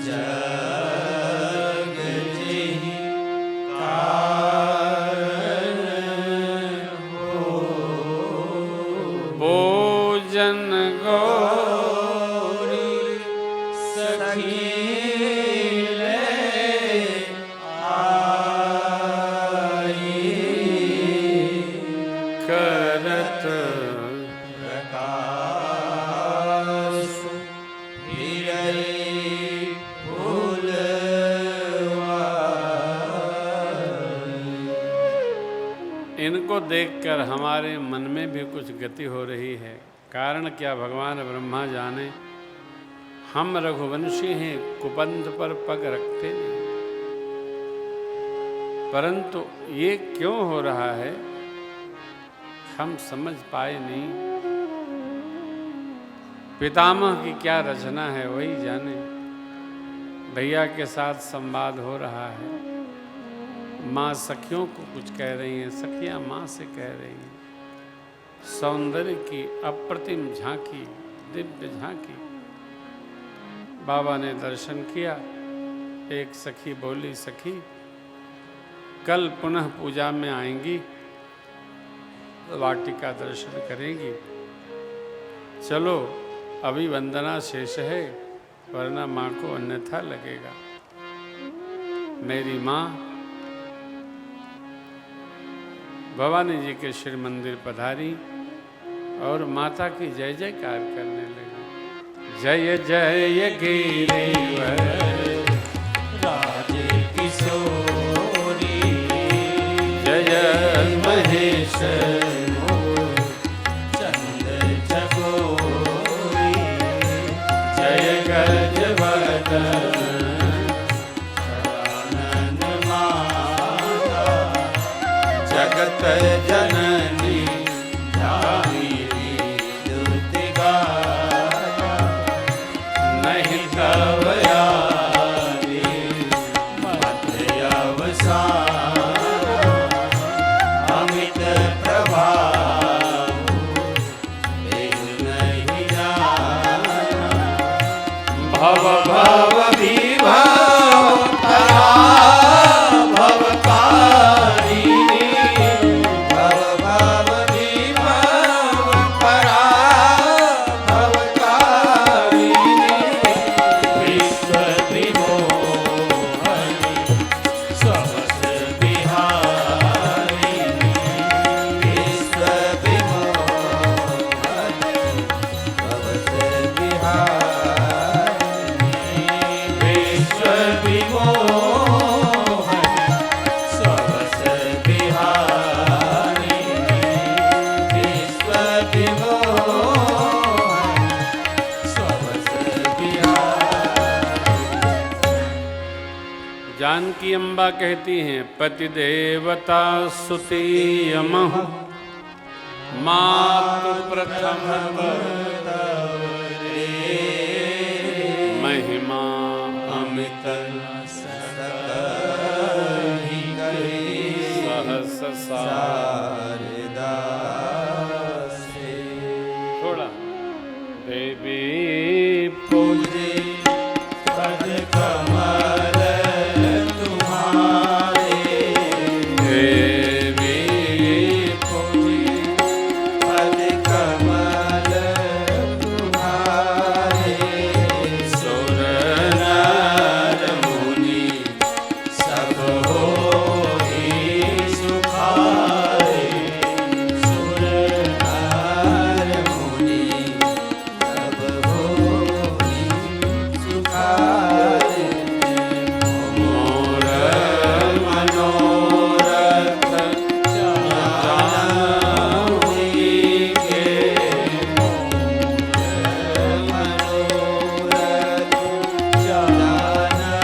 जग जेहि कारण हो। भोजन गौरी सखी ले आई, करत प्रकाश हिरई फूलवाई। इनको देखकर हमारे मन में भी कुछ गति हो रही है। कारण क्या, भगवान ब्रह्मा जाने। हम रघुवंशी हैं, कुपंथ पर पग रखते नहीं। परंतु ये क्यों हो रहा है हम समझ पाए नहीं। पितामह की क्या रचना है वही जाने। भैया के साथ संवाद हो रहा है। माँ सखियों को कुछ कह रही हैं, सखियाँ माँ से कह रही हैं। सौंदर्य की अप्रतिम झांकी, दिव्य झांकी। बाबा ने दर्शन किया। एक सखी बोली, सखी कल पुनः पूजा में आएंगी, वाटिका दर्शन करेंगी। चलो अभी वंदना शेष है, वरना माँ को अन्यथा लगेगा। मेरी माँ भवानी जी के श्री मंदिर पधारी और माता की जय जयकार करने लगी। जय जय गिरिवर राजे किशोरी, जय महेश चंद्र जगोरी, जय गजवदन सदानंद माता, जगत जननी ध्यानी दुतिगाया, नहीं तव यारी मध्य अवसान भव भव विभव पराभवकारिणी भव भव विभव पराभवकारिणी विश्व विमोहनी स्वस विहारिणी विश्व विमोहनी स्वस विहारिणी विश्व विमोहनी स्वस विहारिणी विश्व विमोहनी स्वस विहारिणी। जानकी अम्बा कहती हैं पति देवता सुती यमहु मातु प्रथम महिमा अमित सकहि कहि सहस शारदा से थोड़ा देवी पूजे पद कमल तुम्हारे देवी पूजे पद कमल तुम्हारे सुर नर मुनि सब होहि सुखारे सुर नर मुनि सब होहि सुखारे मोर मनोरथ जानी के मनोरथ जानी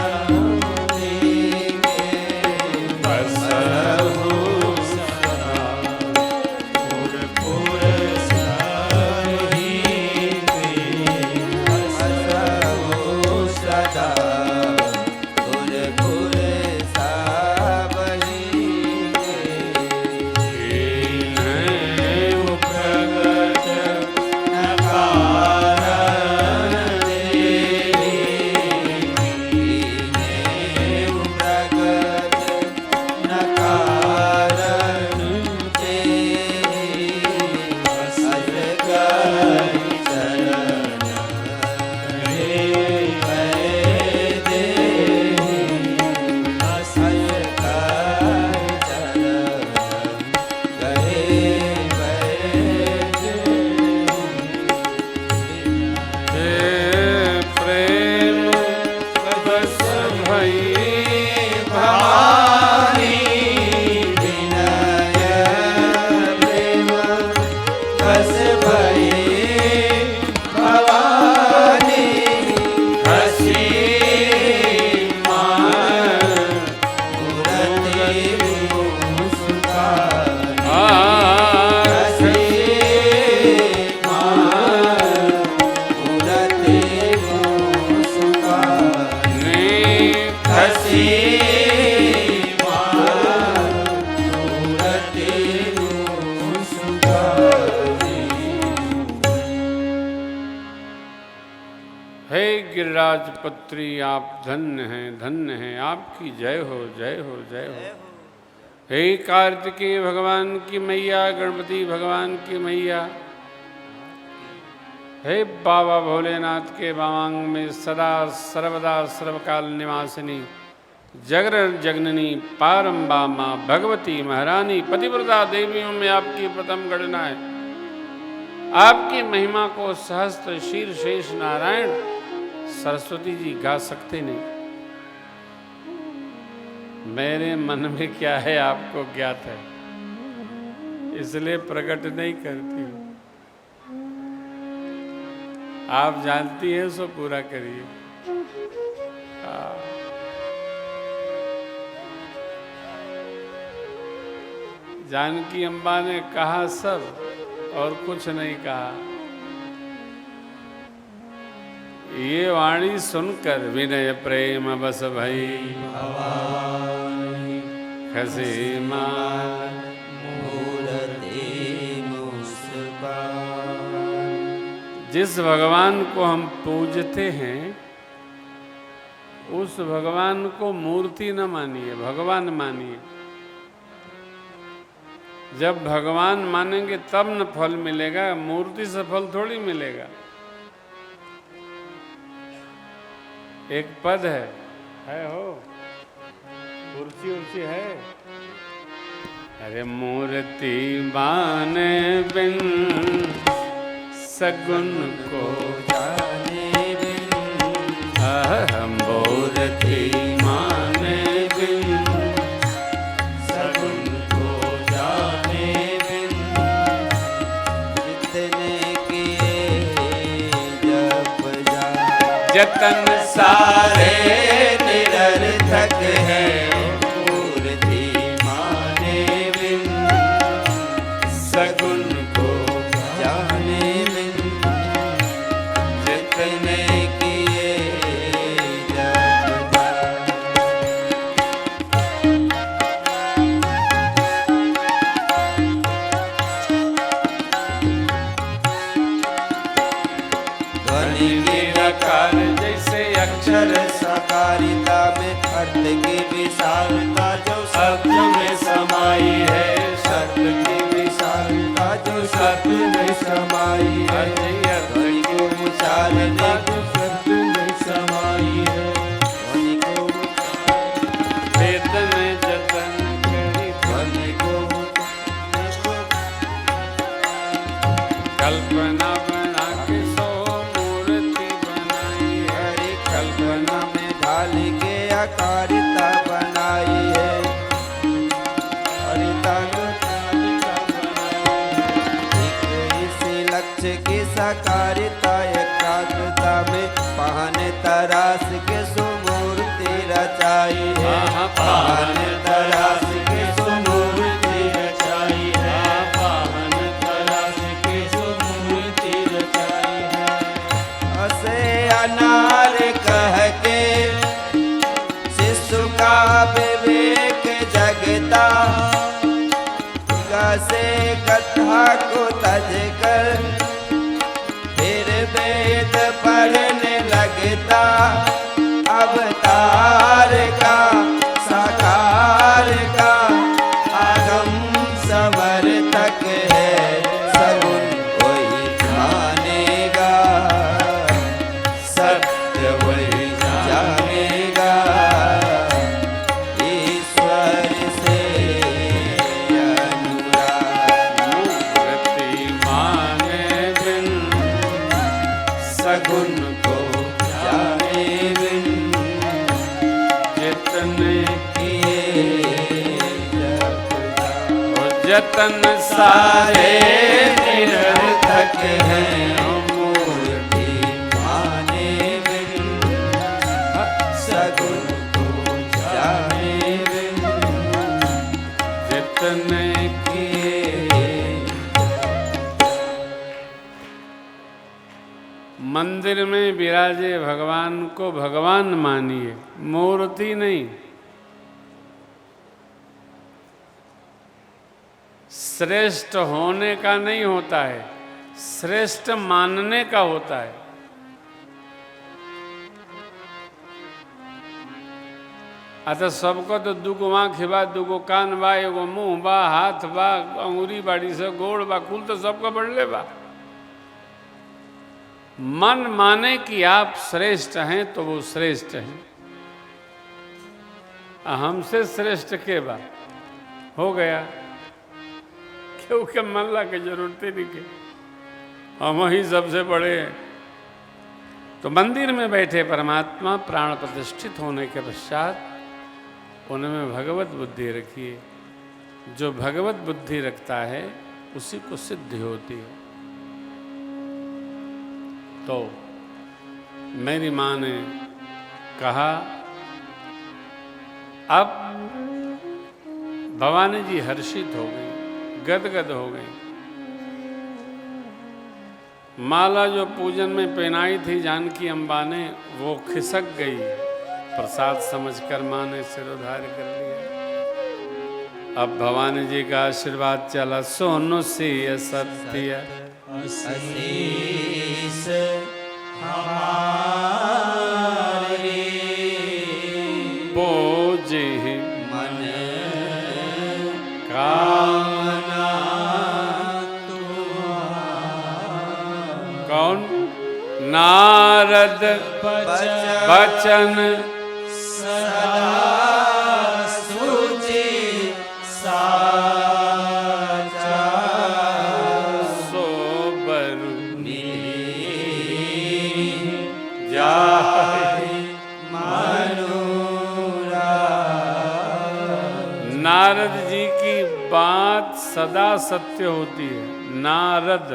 के बसहु सदा पुर सही बसहु सदा पुर साबही प्रगट नकारण प्रगट नकारण असगरि चरण हे प्रेम बस भई भवानी विनय प्रेम बस भई भवानी हसी मूर्ति मुस्कान हसी मूर्ति मुस्कान हसी मूर्ति मुस्कानी। हे गिरिराज पुत्री आप धन्य हैं आपकी जय हो जय हो जय हो। हे कार्तिकेय भगवान की मैया गणपति भगवान की मैया हे बाबा भोलेनाथ के बावांग में सदा सर्वदा सर्वकाल निवासिनी जगरण जगननी पारंबा माँ भगवती महारानी पतिव्रता देवियों में आपकी प्रथम गणना है। आपकी महिमा को सहस्त्र शीर शेष नारायण सरस्वती जी गा सकते नहीं। मेरे मन में क्या है आपको ज्ञात है, इसलिए प्रकट नहीं करती हूँ। आप जानती हैं सो पूरा करिए। जानकी अम्बा ने कहा सब और कुछ नहीं कहा। ये वाणी सुनकर विनय प्रेम बस भई भवानी खसी मान मूर्ति मुस्कान। जिस भगवान को हम पूजते हैं उस भगवान को मूर्ति न मानिए, भगवान मानिए। जब भगवान मानेंगे तब न फल मिलेगा, मूर्ति से फल थोड़ी मिलेगा। एक पद है हो, कुर्सी उर्सी है। अरे मूर्ति माने बिन सगुन को जाने बिन, मूर्ति माने बिन सगुन को जाने बिन, जितने किए जप जाप, जतन सारे निरर्थक हैं। मूर्ति माने बिन सगुन को जाने बिन, जितने किए जप जाप। ध्वनि निराकार जैसे अक्षर अक्षर साकारिता में अर्थ की विशालता जो शब्द में समाई है, शब्द की विशालता जो शब्द में समाई है। ध्वनि को उचारने जो शब्द में समाई है। ध्वनि को वेद में जतन करी ध्वनि को कल्पना बना के सो मूर्ति बनाई है। हरि कल्पना में ढाल के आकारिता बनाई है। हरिता को इसी लक्ष्य की साकारिता एकाग्रता में पाहन तरास के सुमूर्ति रचाई है। पाहन तरास के सुमूर्ति रचाई है। पाहन तरास के सुमूर्ति रचाई है। असे अनार कह के शिशु का विवेक जगता, से कथा को तज कर फिर वेद पढ़ने लगता। अवतार का साकार का आगम समर्थक है। सगुन वही जानेगा, सत्य वही जानेगा। ईश्वर से मूर्ति माने बिन सगुन को जाने बिन, जितने किए जप जाप। और जतन सारे सारे निरर्थक हैं। मूर्ति माने बिन सगुन को जाने बिन, जितने किए मंदिर में विराजे भगवान को भगवान मानिए, मूर्ति नहीं। श्रेष्ठ होने का नहीं होता है, श्रेष्ठ मानने का होता है। अतः सबको तो दुगो आँख बा, दुगो कान बा, एगो मुंह बा, हाथ बा, अंगुरी बाड़ी से गोड़ बा, कुल तो सबको बढ़ले बा। मन माने कि आप श्रेष्ठ हैं तो वो श्रेष्ठ हैं। हमसे श्रेष्ठ के बा हो गया, क्योंकि मल्ला की जरूरत ही नहीं के, हम ही सबसे बड़े हैं। तो मंदिर में बैठे परमात्मा प्राण प्रतिष्ठित होने के पश्चात उनमें भगवत बुद्धि रखिए। जो भगवत बुद्धि रखता है उसी को सिद्धि होती है। तो मेरी माँ ने कहा, अब भवानी जी हर्षित हो गई, गदगद हो गई। माला जो पूजन में पहनाई थी जानकी अम्बा ने, वो खिसक गई। प्रसाद समझकर माँ ने सिरोधार्य कर लिया। अब भवानी जी का आशीर्वाद चला, सोनु सी सत्य असीस हमारी नारद बचन सदा सुचि साचा सोबर जाहि मनोरथ। नारद जी की बात सदा सत्य होती है। नारद,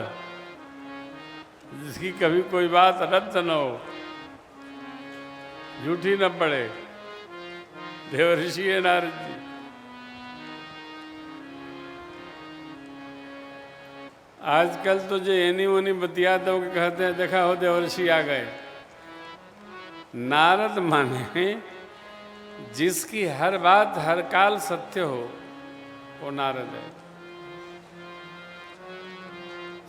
जिसकी कभी कोई बात रद्द न हो, झूठी न पड़े, देवर्षि है नारद जी। आजकल तो जो एनी वनी बतियाते हो कि कहते हैं देखा हो देवर्षि आ गए। नारद माने जिसकी हर बात हर काल सत्य हो, वो नारद है।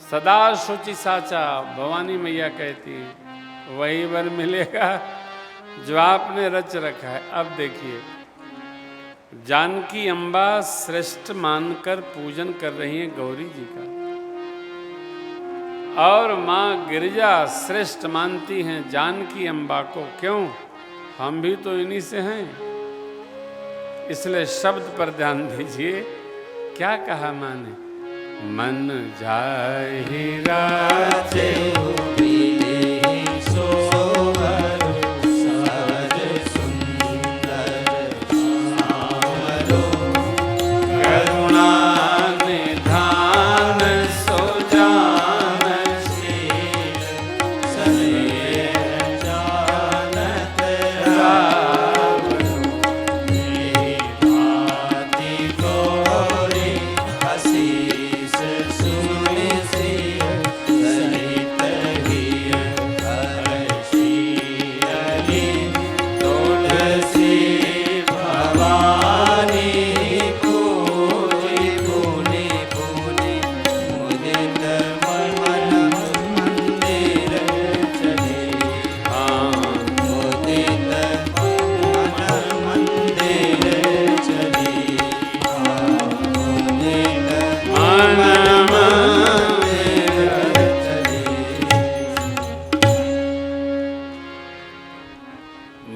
सदा शुचि साचा, भवानी मैया कहती है, वही वर मिलेगा जो आपने रच रखा है। अब देखिए, जानकी अम्बा श्रेष्ठ मानकर पूजन कर रही हैं गौरी जी का, और माँ गिरिजा श्रेष्ठ मानती हैं जानकी अम्बा को। क्यों? हम भी तो इन्हीं से हैं। इसलिए शब्द पर ध्यान दीजिए, क्या कहा माँ ने? मन जाहि राचे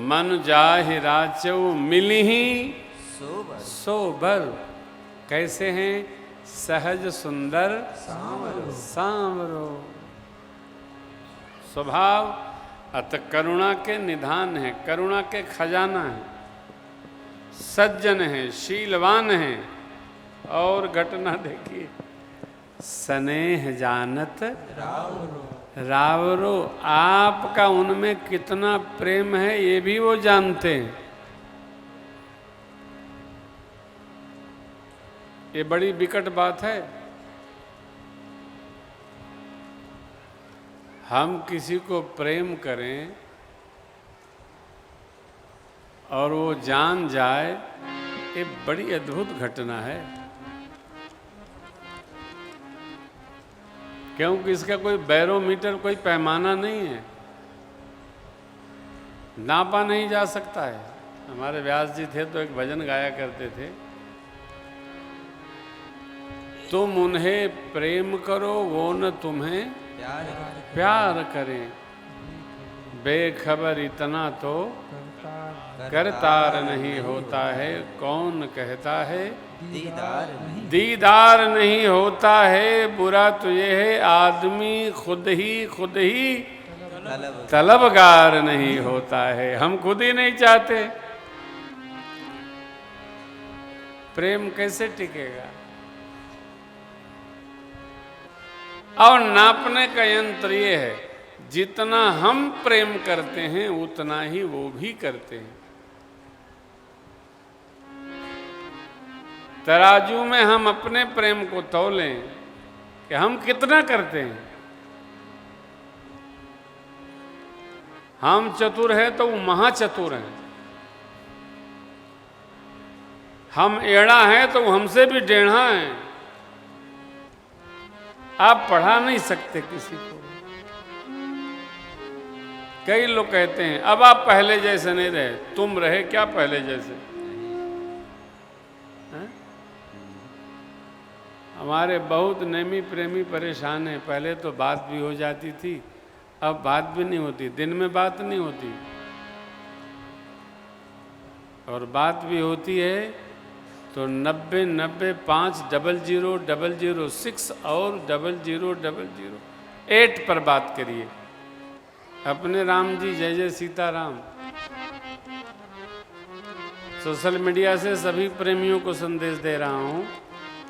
मन जाहि राचौ मिलिहि सोबर। कैसे हैं? सहज सुंदर सांवरो। स्वभाव अत करुणा के निधान है, करुणा के खजाना है, सज्जन है, शीलवान है। और घटना देखिए, स्नेह जानत रावरो। आपका उनमें कितना प्रेम है ये भी वो जानते हैं। ये बड़ी विकट बात है। हम किसी को प्रेम करें और वो जान जाए, ये बड़ी अद्भुत घटना है। क्योंकि इसका कोई बैरोमीटर, कोई पैमाना नहीं है, नापा नहीं जा सकता है। हमारे व्यास जी थे तो एक भजन गाया करते थे, तुम उन्हें प्रेम करो वो न तुम्हें प्यार करें, बेखबर इतना तो करतार नहीं होता है। कौन कहता है दीदार नहीं होता है। बुरा तो ये है आदमी खुद ही तलबगार नहीं होता है। हम खुद ही नहीं चाहते, प्रेम कैसे टिकेगा? और नापने का यंत्र ये है, जितना हम प्रेम करते हैं उतना ही वो भी करते हैं। तराजू में हम अपने प्रेम को तौलें कि हम कितना करते हैं। हम चतुर हैं तो वो महाचतुर हैं, हम एड़ा हैं तो वो हमसे भी टेढ़ा हैं। आप पढ़ा नहीं सकते किसी को। कई लोग कहते हैं अब आप पहले जैसे नहीं रहे। तुम रहे क्या पहले जैसे? हैं? हमारे बहुत नेमी प्रेमी परेशान हैं। पहले तो बात भी हो जाती थी, अब बात भी नहीं होती, दिन में बात नहीं होती, और बात भी होती है तो 9095000006 और 00008 पर बात करिए। अपने राम जी जय जय सीताराम। सोशल मीडिया से सभी प्रेमियों को संदेश दे रहा हूँ,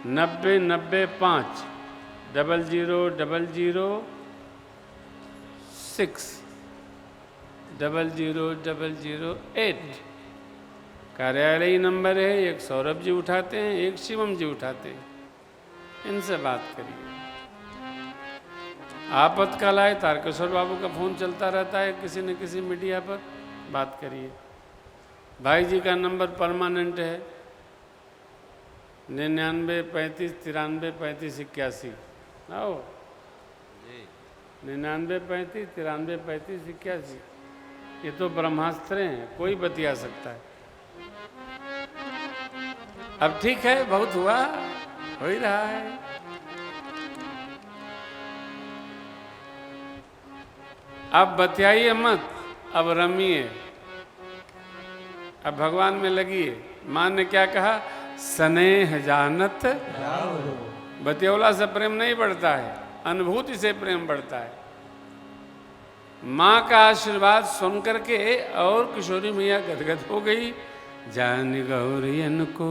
9095000006 00008 कार्यालयी नंबर है। एक सौरभ जी उठाते हैं, एक शिवम जी उठाते हैं, इनसे बात करिए। आपातकाल आए, तारकेश्वर बाबू का फ़ोन चलता रहता है किसी न किसी मीडिया पर, बात करिए। भाई जी का नंबर परमानेंट है 9935933581। आओ 9935933581। ये तो ब्रह्मास्त्र हैं, कोई बतिया सकता है। अब ठीक है, बहुत हुआ, हो ही रहा है। अब बतियाइए मत, अब रमिए, अब भगवान में लगिए। मां ने क्या कहा, स्नेह जानत बतियौला से प्रेम नहीं बढ़ता है, अनुभूति से प्रेम बढ़ता है। मां का आशीर्वाद सुन करके और किशोरी मैया गदगद हो गई। जान गौरियन को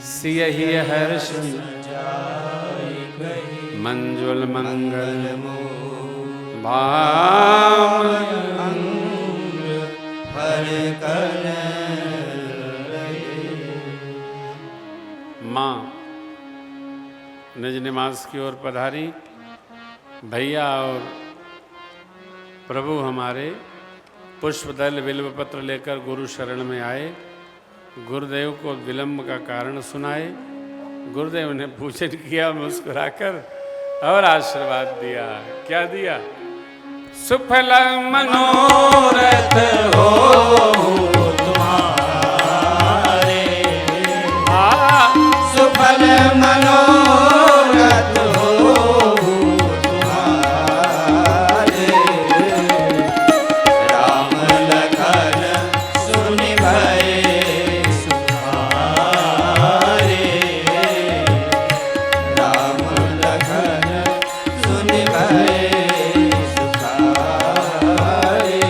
सियहि हर्ष मंजुल मंगल भाम माँ निज निवास की ओर पधारी। भैया और प्रभु हमारे पुष्पदल बिल्वपत्र लेकर गुरु शरण में आए। गुरुदेव को विलंब का कारण सुनाए। गुरुदेव ने पूजन किया मुस्कुराकर और आशीर्वाद दिया। क्या दिया, सुफल मनोरथ हो तुम्हारे, सुफल मनोरथ हो तुम्हारे, राम लखन सुनि भय सुखारे, राम लखन सुनि भय सुखारे,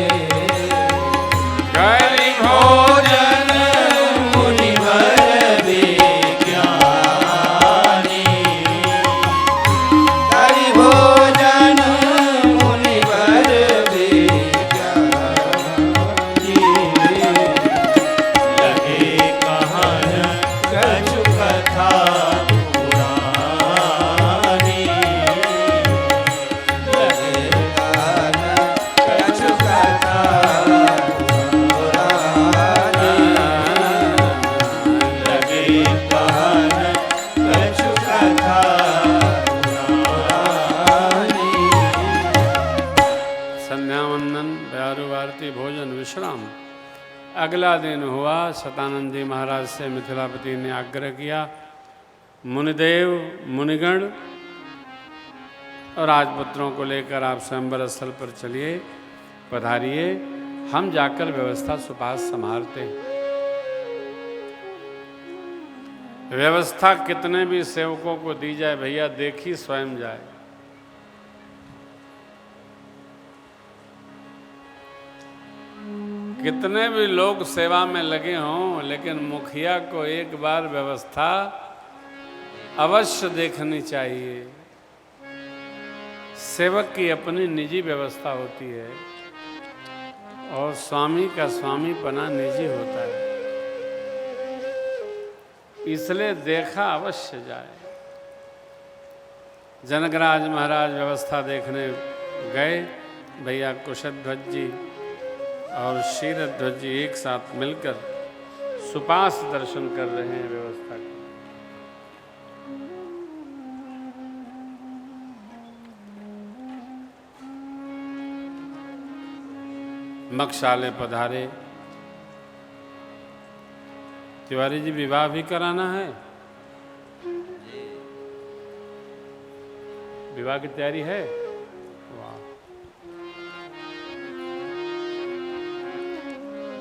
करि भोजन मुनिवर विज्ञानी, करि भोजन मुनिवर विज्ञानी, लगे कहन कछु कथा पुरानी, लगे कहन कछु कथा पुरानी, लगे कहन कछु कथा पुरानी। संध्या वंदन प्यारू आरती भोजन विश्राम। अगला दिन हुआ, शतानंद जी महाराज से मिथिलापति ने आग्रह किया, मुनिदेव मुनिगण और राजपुत्रों को लेकर आप स्वयंवर स्थल पर चलिए, पधारिए, हम जाकर व्यवस्था सुपास संभालते हैं। व्यवस्था कितने भी सेवकों को दी जाए भैया, देखी स्वयं जाए। कितने भी लोग सेवा में लगे हों, लेकिन मुखिया को एक बार व्यवस्था अवश्य देखनी चाहिए। सेवक की अपनी निजी व्यवस्था होती है और स्वामी का स्वामीपना निजी होता है, इसलिए देखा अवश्य जाए। जनकराज महाराज व्यवस्था देखने गए। भैया कुशध्वज जी और क्षीरध्वज जी एक साथ मिलकर सुपास दर्शन कर रहे हैं व्यवस्था का। मक्षाले पधारे। तिवारी जी विवाह भी कराना है, विवाह की तैयारी है। वाह,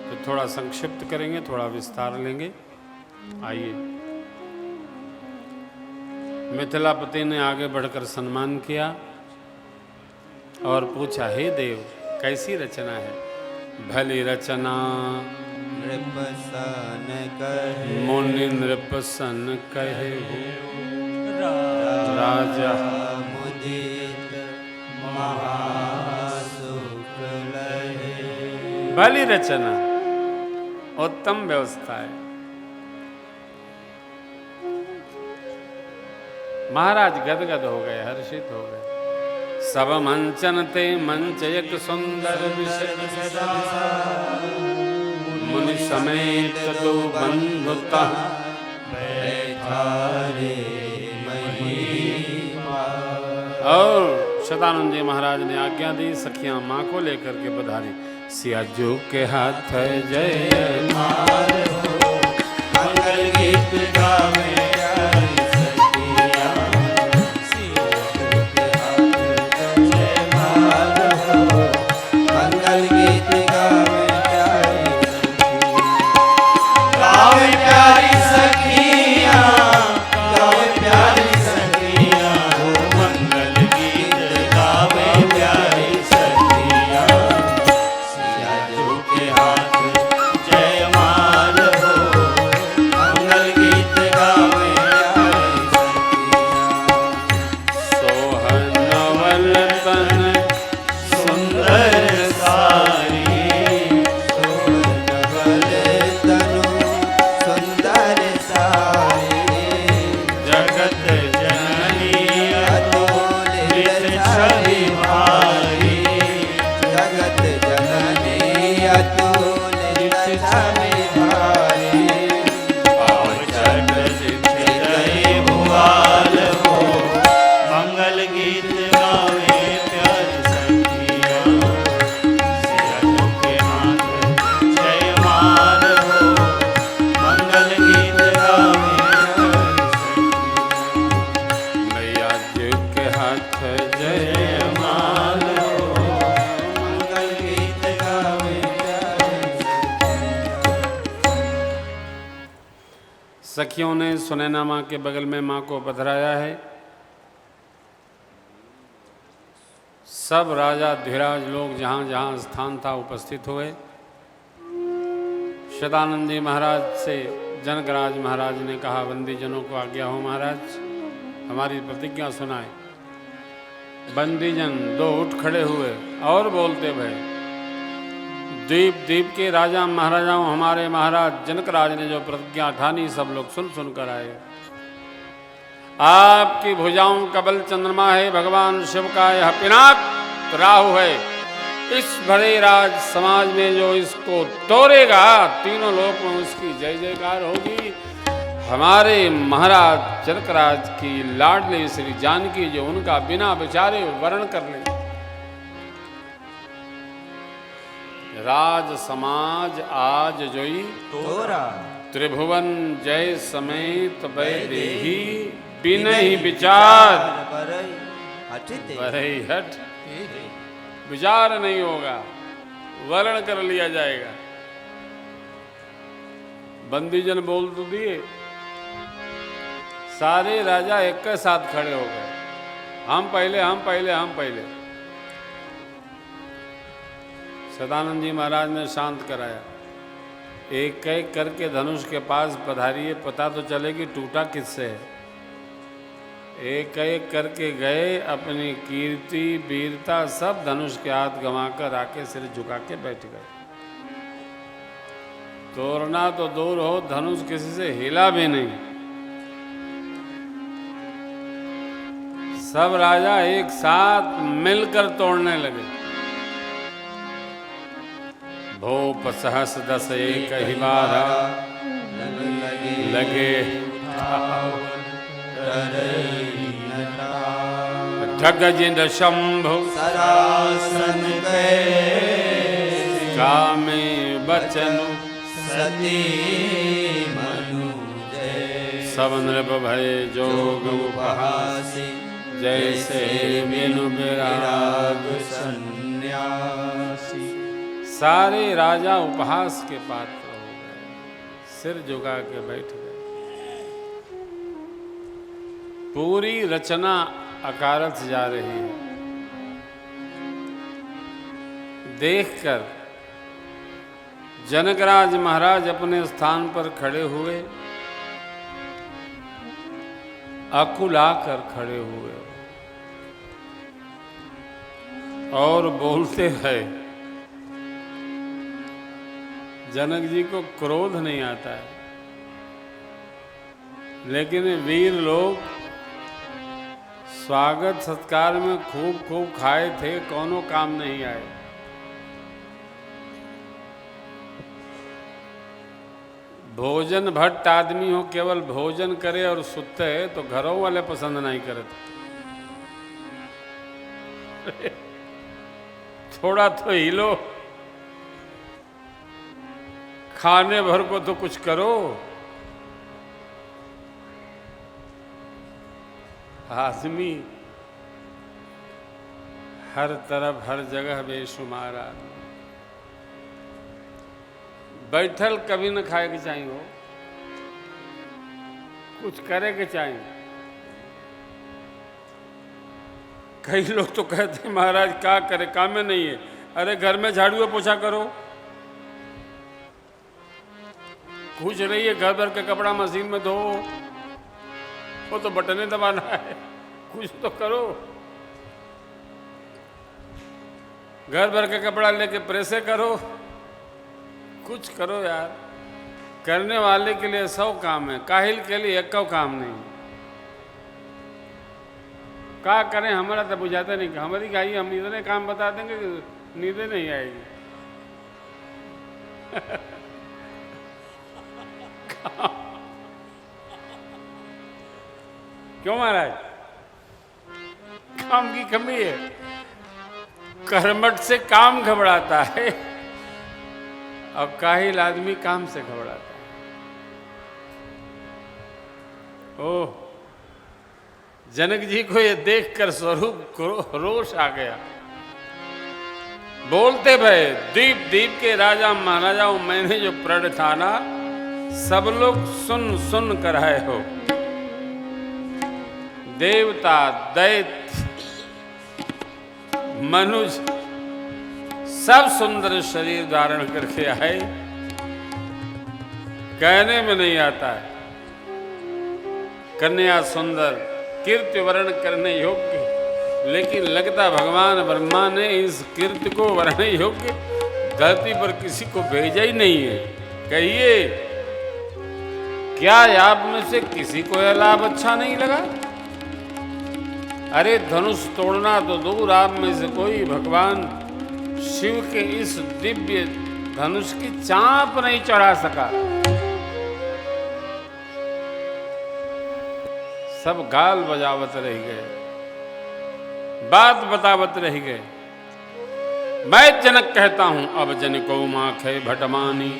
तो थोड़ा संक्षिप्त करेंगे, थोड़ा विस्तार लेंगे। आइए। मिथिलापति ने आगे बढ़कर सम्मान किया और पूछा, हे देव, कैसी रचना है? भली रचना नृपसन कहे, मुनि नृपसन कहे हो, राजा मुदित महासुख लहे। भली रचना, उत्तम व्यवस्था है। महाराज गदगद हो गए, हर्षित हो गए। सब मंचन ते मंच एक सुंदर विषय, मुनि समेत दो बंधुता बैठा रे महिमा। और शतानंद जी महाराज ने आज्ञा दी, सखियां माँ को लेकर के बधारी। सियाजू के हाथ जय मार हो, मंगल गीत गावे सखियों ने सुनैना माँ के बगल में माँ को पधराया है। सब राजा धीराज लोग जहाँ जहाँ स्थान था उपस्थित हुए। शतानंद जी महाराज से जनकराज महाराज ने कहा, बंदी जनों को आज्ञा हो महाराज, हमारी प्रतिज्ञा सुनाए। बंदी जन दो उठ खड़े हुए और बोलते भय, द्वीप द्वीप के राजा महाराजाओं, हमारे महाराज जनकराज ने जो प्रतिज्ञा ठानी सब लोग सुन सुन कर आए। आपकी भुजाओं कबल चंद्रमा है, भगवान शिव का यह पिनाक राहु है। इस भरे राज समाज में जो इसको तोड़ेगा, तीनों लोक में उसकी जय जयकार होगी। हमारे महाराज जनकराज की लाडली श्री जानकी जो उनका बिना विचारे वर्ण कर ले। राज समाज आज जोई तोरा, त्रिभुवन जय समेत वैदेही, बिनहि विचार बरई हट। विचार नहीं होगा, वर्ण कर लिया जाएगा। बंदीजन बोल तो दिए, सारे राजा एक के साथ खड़े हो गए, हम पहले हम पहले हम पहले। सदानंद जी महाराज ने शांत कराया, एक एक करके धनुष के पास पधारिए, पता तो चले कि टूटा किससे है। एक एक करके गए, अपनी कीर्ति वीरता सब धनुष के हाथ गंवाकर आके सिर झुका के बैठ गए। तोड़ना तो दूर हो, धनुष किसी से हिला भी नहीं। सब राजा एक साथ मिलकर तोड़ने लगे। भूप सहस दस एक ही बारा, लगे ठग जिन शंभु सरासन कामे बचनु, सती मनु सब नृप भय जोग उपहासी, जैसे बिनु विराग सन्यासी। सारे राजा उपहास के पात्र हो गए, सिर झुका के बैठ गए। पूरी रचना अकारथ जा रही है। देखकर जनकराज महाराज अपने स्थान पर खड़े हुए, अकुलाकर खड़े हुए और बोलते हैं। जनक जी को क्रोध नहीं आता है, लेकिन वीर लोग स्वागत सत्कार में खूब खूब खाए थे, कोनो काम नहीं आए। भोजन भट्ट आदमी हो, केवल भोजन करे और सुते है तो घरों वाले पसंद नहीं करते। थोड़ा तो हिलो, खाने भर को तो कुछ करो। आदमी हर तरफ हर जगह बेशुमार आदमी, बैठल कभी न खाए के चाहिए, हो कुछ करे के चाहिए। कई लोग तो कहते हैं महाराज क्या करे, काम में नहीं है। अरे घर में झाड़ू पोछा करो, कुछ नहीं है, घर भर के कपड़ा मशीन में धो, वो तो बटने दबाना है, कुछ तो करो। घर भर के कपड़ा लेके प्रेसे करो, कुछ करो यार। करने वाले के लिए 100 काम है, काहिल के लिए 1 काम नहीं। क्या करें, हमारा तो बुझाता नहीं। हमारी खाई हम इतने काम बता देंगे कि नींदें नहीं आएगी। क्यों महाराज, काम की कमी है। कर्मठ से काम घबराता है और काहिल आदमी काम से घबराता है। ओह, जनक जी को ये देखकर स्वरूप रोष आ गया। बोलते भय, द्वीप द्वीप के राजा महाराजाओं, मैंने जो प्रण था ना, सब लोग सुन सुन कर आए हो। देवता, दैत्य, मनुष्य सब सुंदर शरीर धारण करके आए, कहने में नहीं आता है। कन्या सुंदर, कीर्ति वर्ण करने योग्य, लेकिन लगता भगवान ब्रह्मा ने इस कीर्ति को वर्ण योग्य धरती पर किसी को भेजा ही नहीं है। कहिए, क्या आप में से किसी को यह लाभ अच्छा नहीं लगा? अरे धनुष तोड़ना तो दूर, आप में से कोई भगवान शिव के इस दिव्य धनुष की चांप नहीं चढ़ा सका। सब गाल बजावत रह गए, बात बतावत रह गए। मैं जनक कहता हूं, अब जन को माखे भटमानी,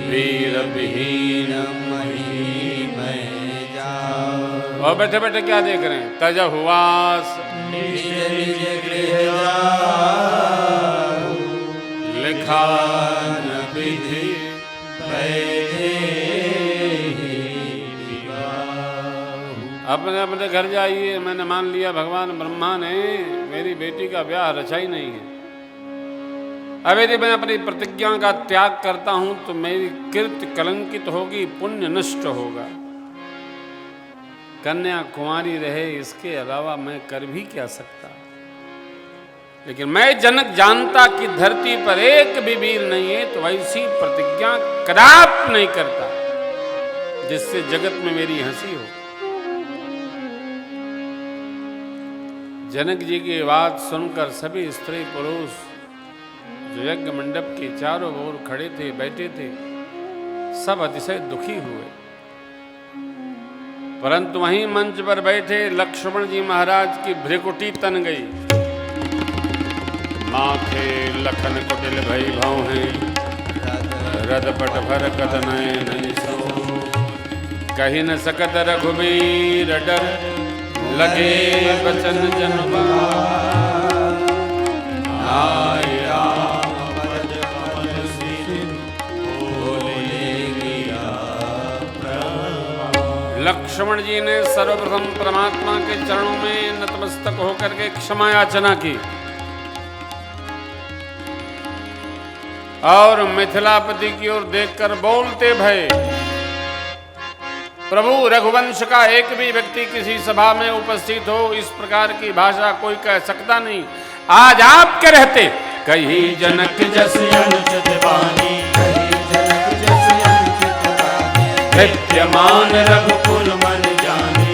वीर विहीन मही मैं जाऊं। और बैठे बैठे क्या देख रहे हैं? तज हुआस निज निज गृह जाऊं, लिखा न विधि अपने अपने घर जाइए। मैंने मान लिया भगवान ब्रह्मा ने मेरी बेटी का ब्याह रचा ही नहीं है। अब यदि मैं अपनी प्रतिज्ञा का त्याग करता हूं तो मेरी कीर्ति कलंकित होगी, पुण्य नष्ट होगा। कन्या कुंवारी रहे, इसके अलावा मैं कर भी क्या सकता। लेकिन मैं जनक जानता कि धरती पर एक भी वीर नहीं है, तो ऐसी प्रतिज्ञा कदापि नहीं करता जिससे जगत में मेरी हंसी हो। जनक जी की बात सुनकर सभी स्त्री पुरुष जो यज्ञ मंडप के चारों ओर खड़े थे, बैठे थे, सब अतिशय दुखी हुए। परंतु वहीं मंच पर बैठे लक्ष्मण जी महाराज की भ्रिकुटी तन गई। माथे लखन कुटिल भई भौ हैं, रद पट भर कद नयन सो, कही न सकत रघुबीर डर, लगे बचन जन आय राम लक्ष्मण जी ने सर्वप्रथम परमात्मा के चरणों में नतमस्तक होकर के क्षमा याचना की और मिथिलापति की ओर देखकर बोलते भय, प्रभु रघुवंश का एक भी व्यक्ति किसी सभा में उपस्थित हो इस प्रकार की भाषा कोई कह सकता नहीं। आज आपके रहते कही जनक जस अनुचित वाणी, विद्यमान रघुकुल मन जानी,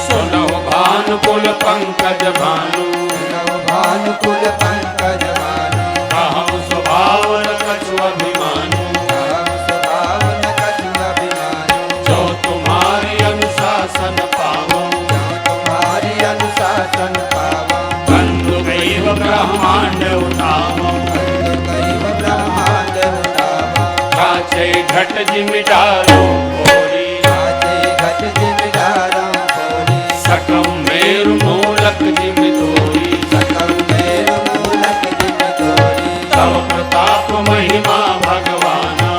सुनहु भानुकुल पंकज भानु, भानुकुल पंकज भानु, कहु स्वभाव न कछु अभिमानु, जो तुम्हारी अनुशासन पावो, बंधु कैव ब्रह्मांड उठावो, काचे घट जिमिटारो कोरी, सकम मेरु मूलक जिमितोरी, तव प्रताप महिमा भगवाना,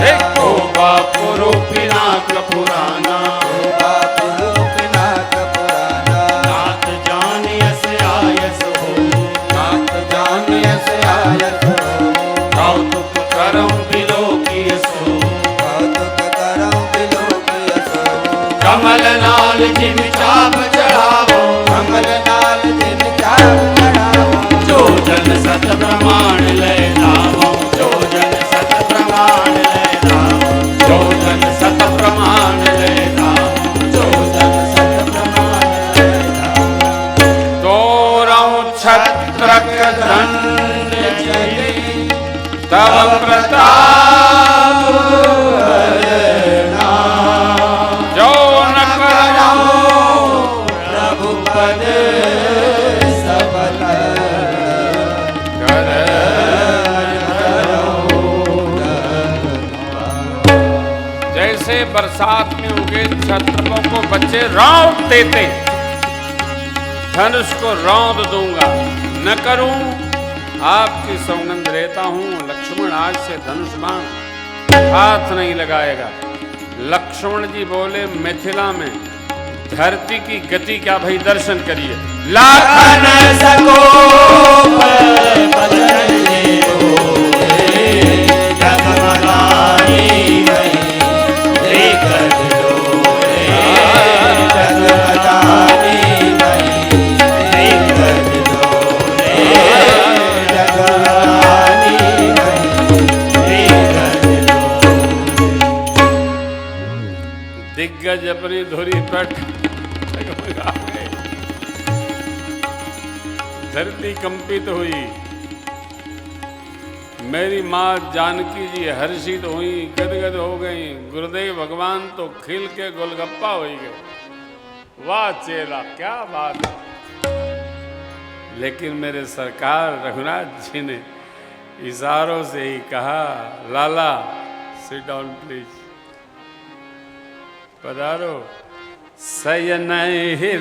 देखो बापु रूपिनाथ पुराना, नाथ जानियस आयस हो, कौतुक करम बिलोकिय सो, कमल नाल जिम चाप चढ़ावो, जो जन सत प्रमाण ले लावो, जो जन सत प्रमाण ले लावो, जो जन सत प्रमाण ले लावो, जो जन सत प्रमाण ले लावो। तोरौ छत्रक दंड जय, तव प्रताप जो न करो रघुपद सबल कर। जैसे बरसात में उगे छत्रपों को बच्चे रौंद देते, धनुष को रौंद दूंगा, न करूं आपकी सौगंध लेता हूं, लक्ष्मण आज से धनुष बाण हाथ नहीं लगाएगा। लक्ष्मण जी बोले मिथिला में धरती की गति क्या भाई, दर्शन करिए। लाखन सकोप दिग्गज अपनी धुरी पट, धरती कंपित हुई। मेरी माँ जानकी जी हर्षित हुई, गदगद हो गई। गुरुदेव भगवान तो खिल के गोलगप्पा हो गए। वाह चेला, क्या बात है। लेकिन मेरे सरकार रघुनाथ जी ने इशारों से ही कहा, लाला सिट डाउन प्लीज, पधारो। सयन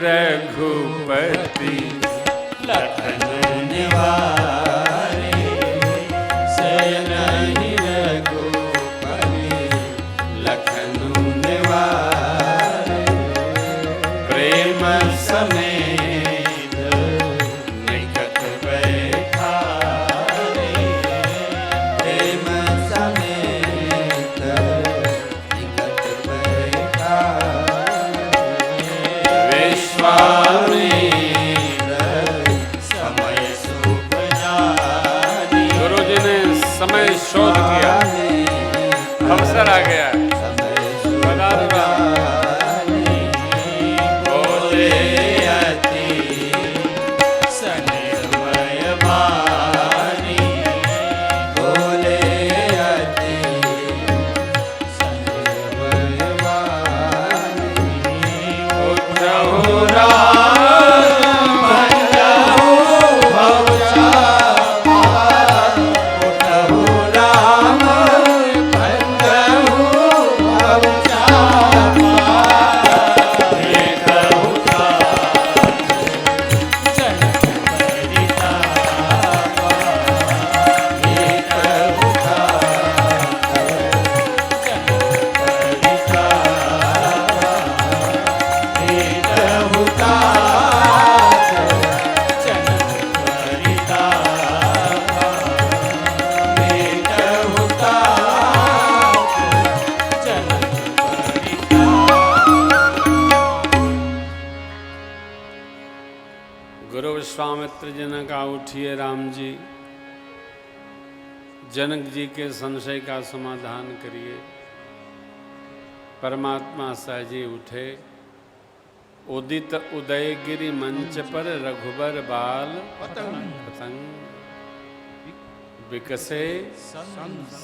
रघुपति लखन निवारे, शयन रघुपति लखन निवारे, प्रेम समेत निकट बैठारे, प्रेम समेत निकट बैठारे, विश्वामित्र समय सुख जा गुरु विश्वामित्र जी ने कहा, उठिए राम जी, जनक जी के संशय का समाधान करिए। परमात्मा सहजे उठे, उदित उदयगिरि मंच पर रघुबर बाल पतंग, विकसे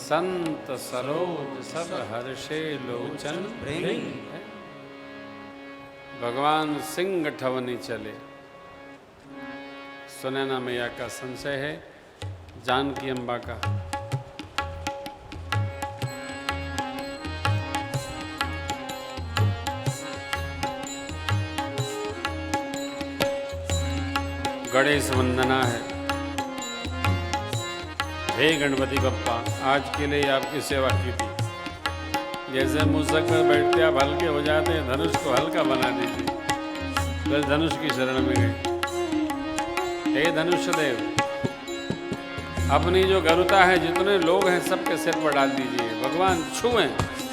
संत सरोज सब हर्षे लोचन भृंग। भगवान सिंह ठवनी चले। सुनैना मैया का संशय है, जानकी अम्बा का। गणेश वंदना है। हे गणपति बप्पा, आज के लिए आपकी सेवा की थी। जैसे मूसक में बैठते आप हल्के हो जाते हैं, धनुष को हल्का बना दीजिए। फिर धनुष की शरण में गए। हे धनुष्यदेव, अपनी जो गरुता है, जितने लोग हैं सबके सिर पर डाल दीजिए। भगवान छुएं,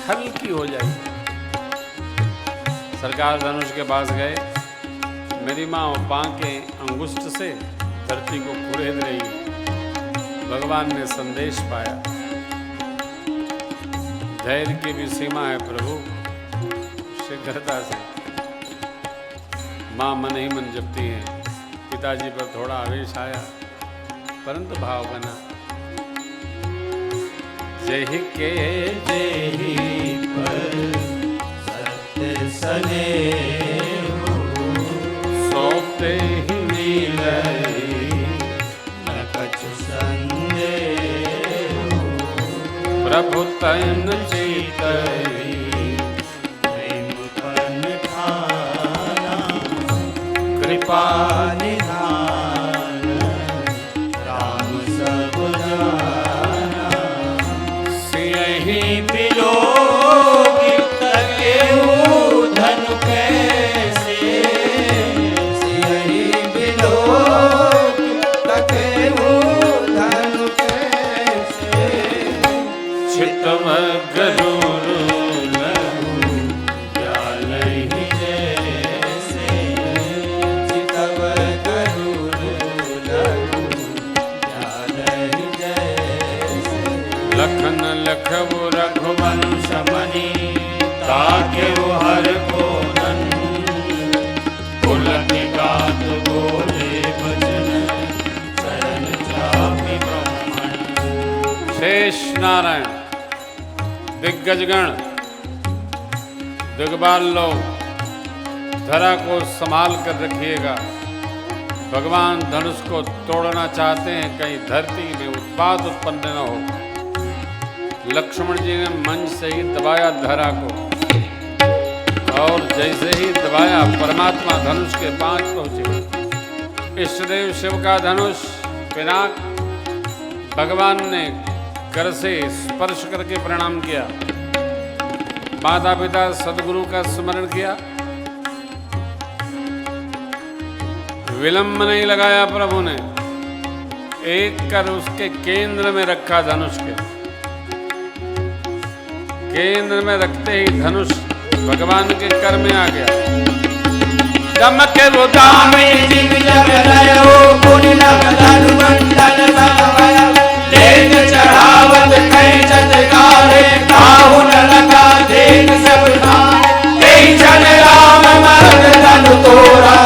हल्की हो जाएगी। सरकार धनुष के पास गए। मेरी माँ बांके अंगुष्ठ से धरती को कुरेद रही है। भगवान ने संदेश पाया, धैर्य की भी सीमा है प्रभु। शीघ्रता से माँ मन ही मन जपती हैं। पिताजी पर थोड़ा आवेश आया, परंतु भाव बना। जय के जेहि पर सत्य स्नेह, सोते ही मिलहि न कछु संदेह। प्रभु तन चेतहि, प्रेम पन ठाना, कृपा निधान, राम सब जाना। सियहि बिलोकि तकेउ धनु कैसे, सियहि बिलोकि तकेउ धनु कैसे। चितव गरुड़ लघु जालहि जैसे, चितव गरुड़ लघु जालहि जैसे। लखन लखबु रघुवंश मणि ताकेउ हर कोदन, पुलक गात बोले बचन, चरण चापि ब्रह्मण। शेष नारायण, दिग्गजगण, दिग्बाल लोग, धरा को संभाल कर रखिएगा। भगवान धनुष को तोड़ना चाहते हैं, कहीं धरती में उत्पात उत्पन्न न हो। लक्ष्मण जी ने मंच से ही दबाया धरा को, और जैसे ही दबाया परमात्मा धनुष के पास पहुंचे। इष्टदेव शिव का धनुष पिनाक भगवान ने कर से स्पर्श करके प्रणाम किया। माता पिता सदगुरु का स्मरण किया। विलंब नहीं लगाया प्रभु ने, एक कर उसके केंद्र में रखा। धनुष के केंद्र में रखते ही धनुष भगवान के कर में आ गया। दमके वो दामिनी दिव्य जगदयो, पुनि नभ धनु मंडल समवय। तेज चढ़ावत कई जतकारे, काहू न लगा देख सब ठान। तेई जन राम मरद धनु तोरा,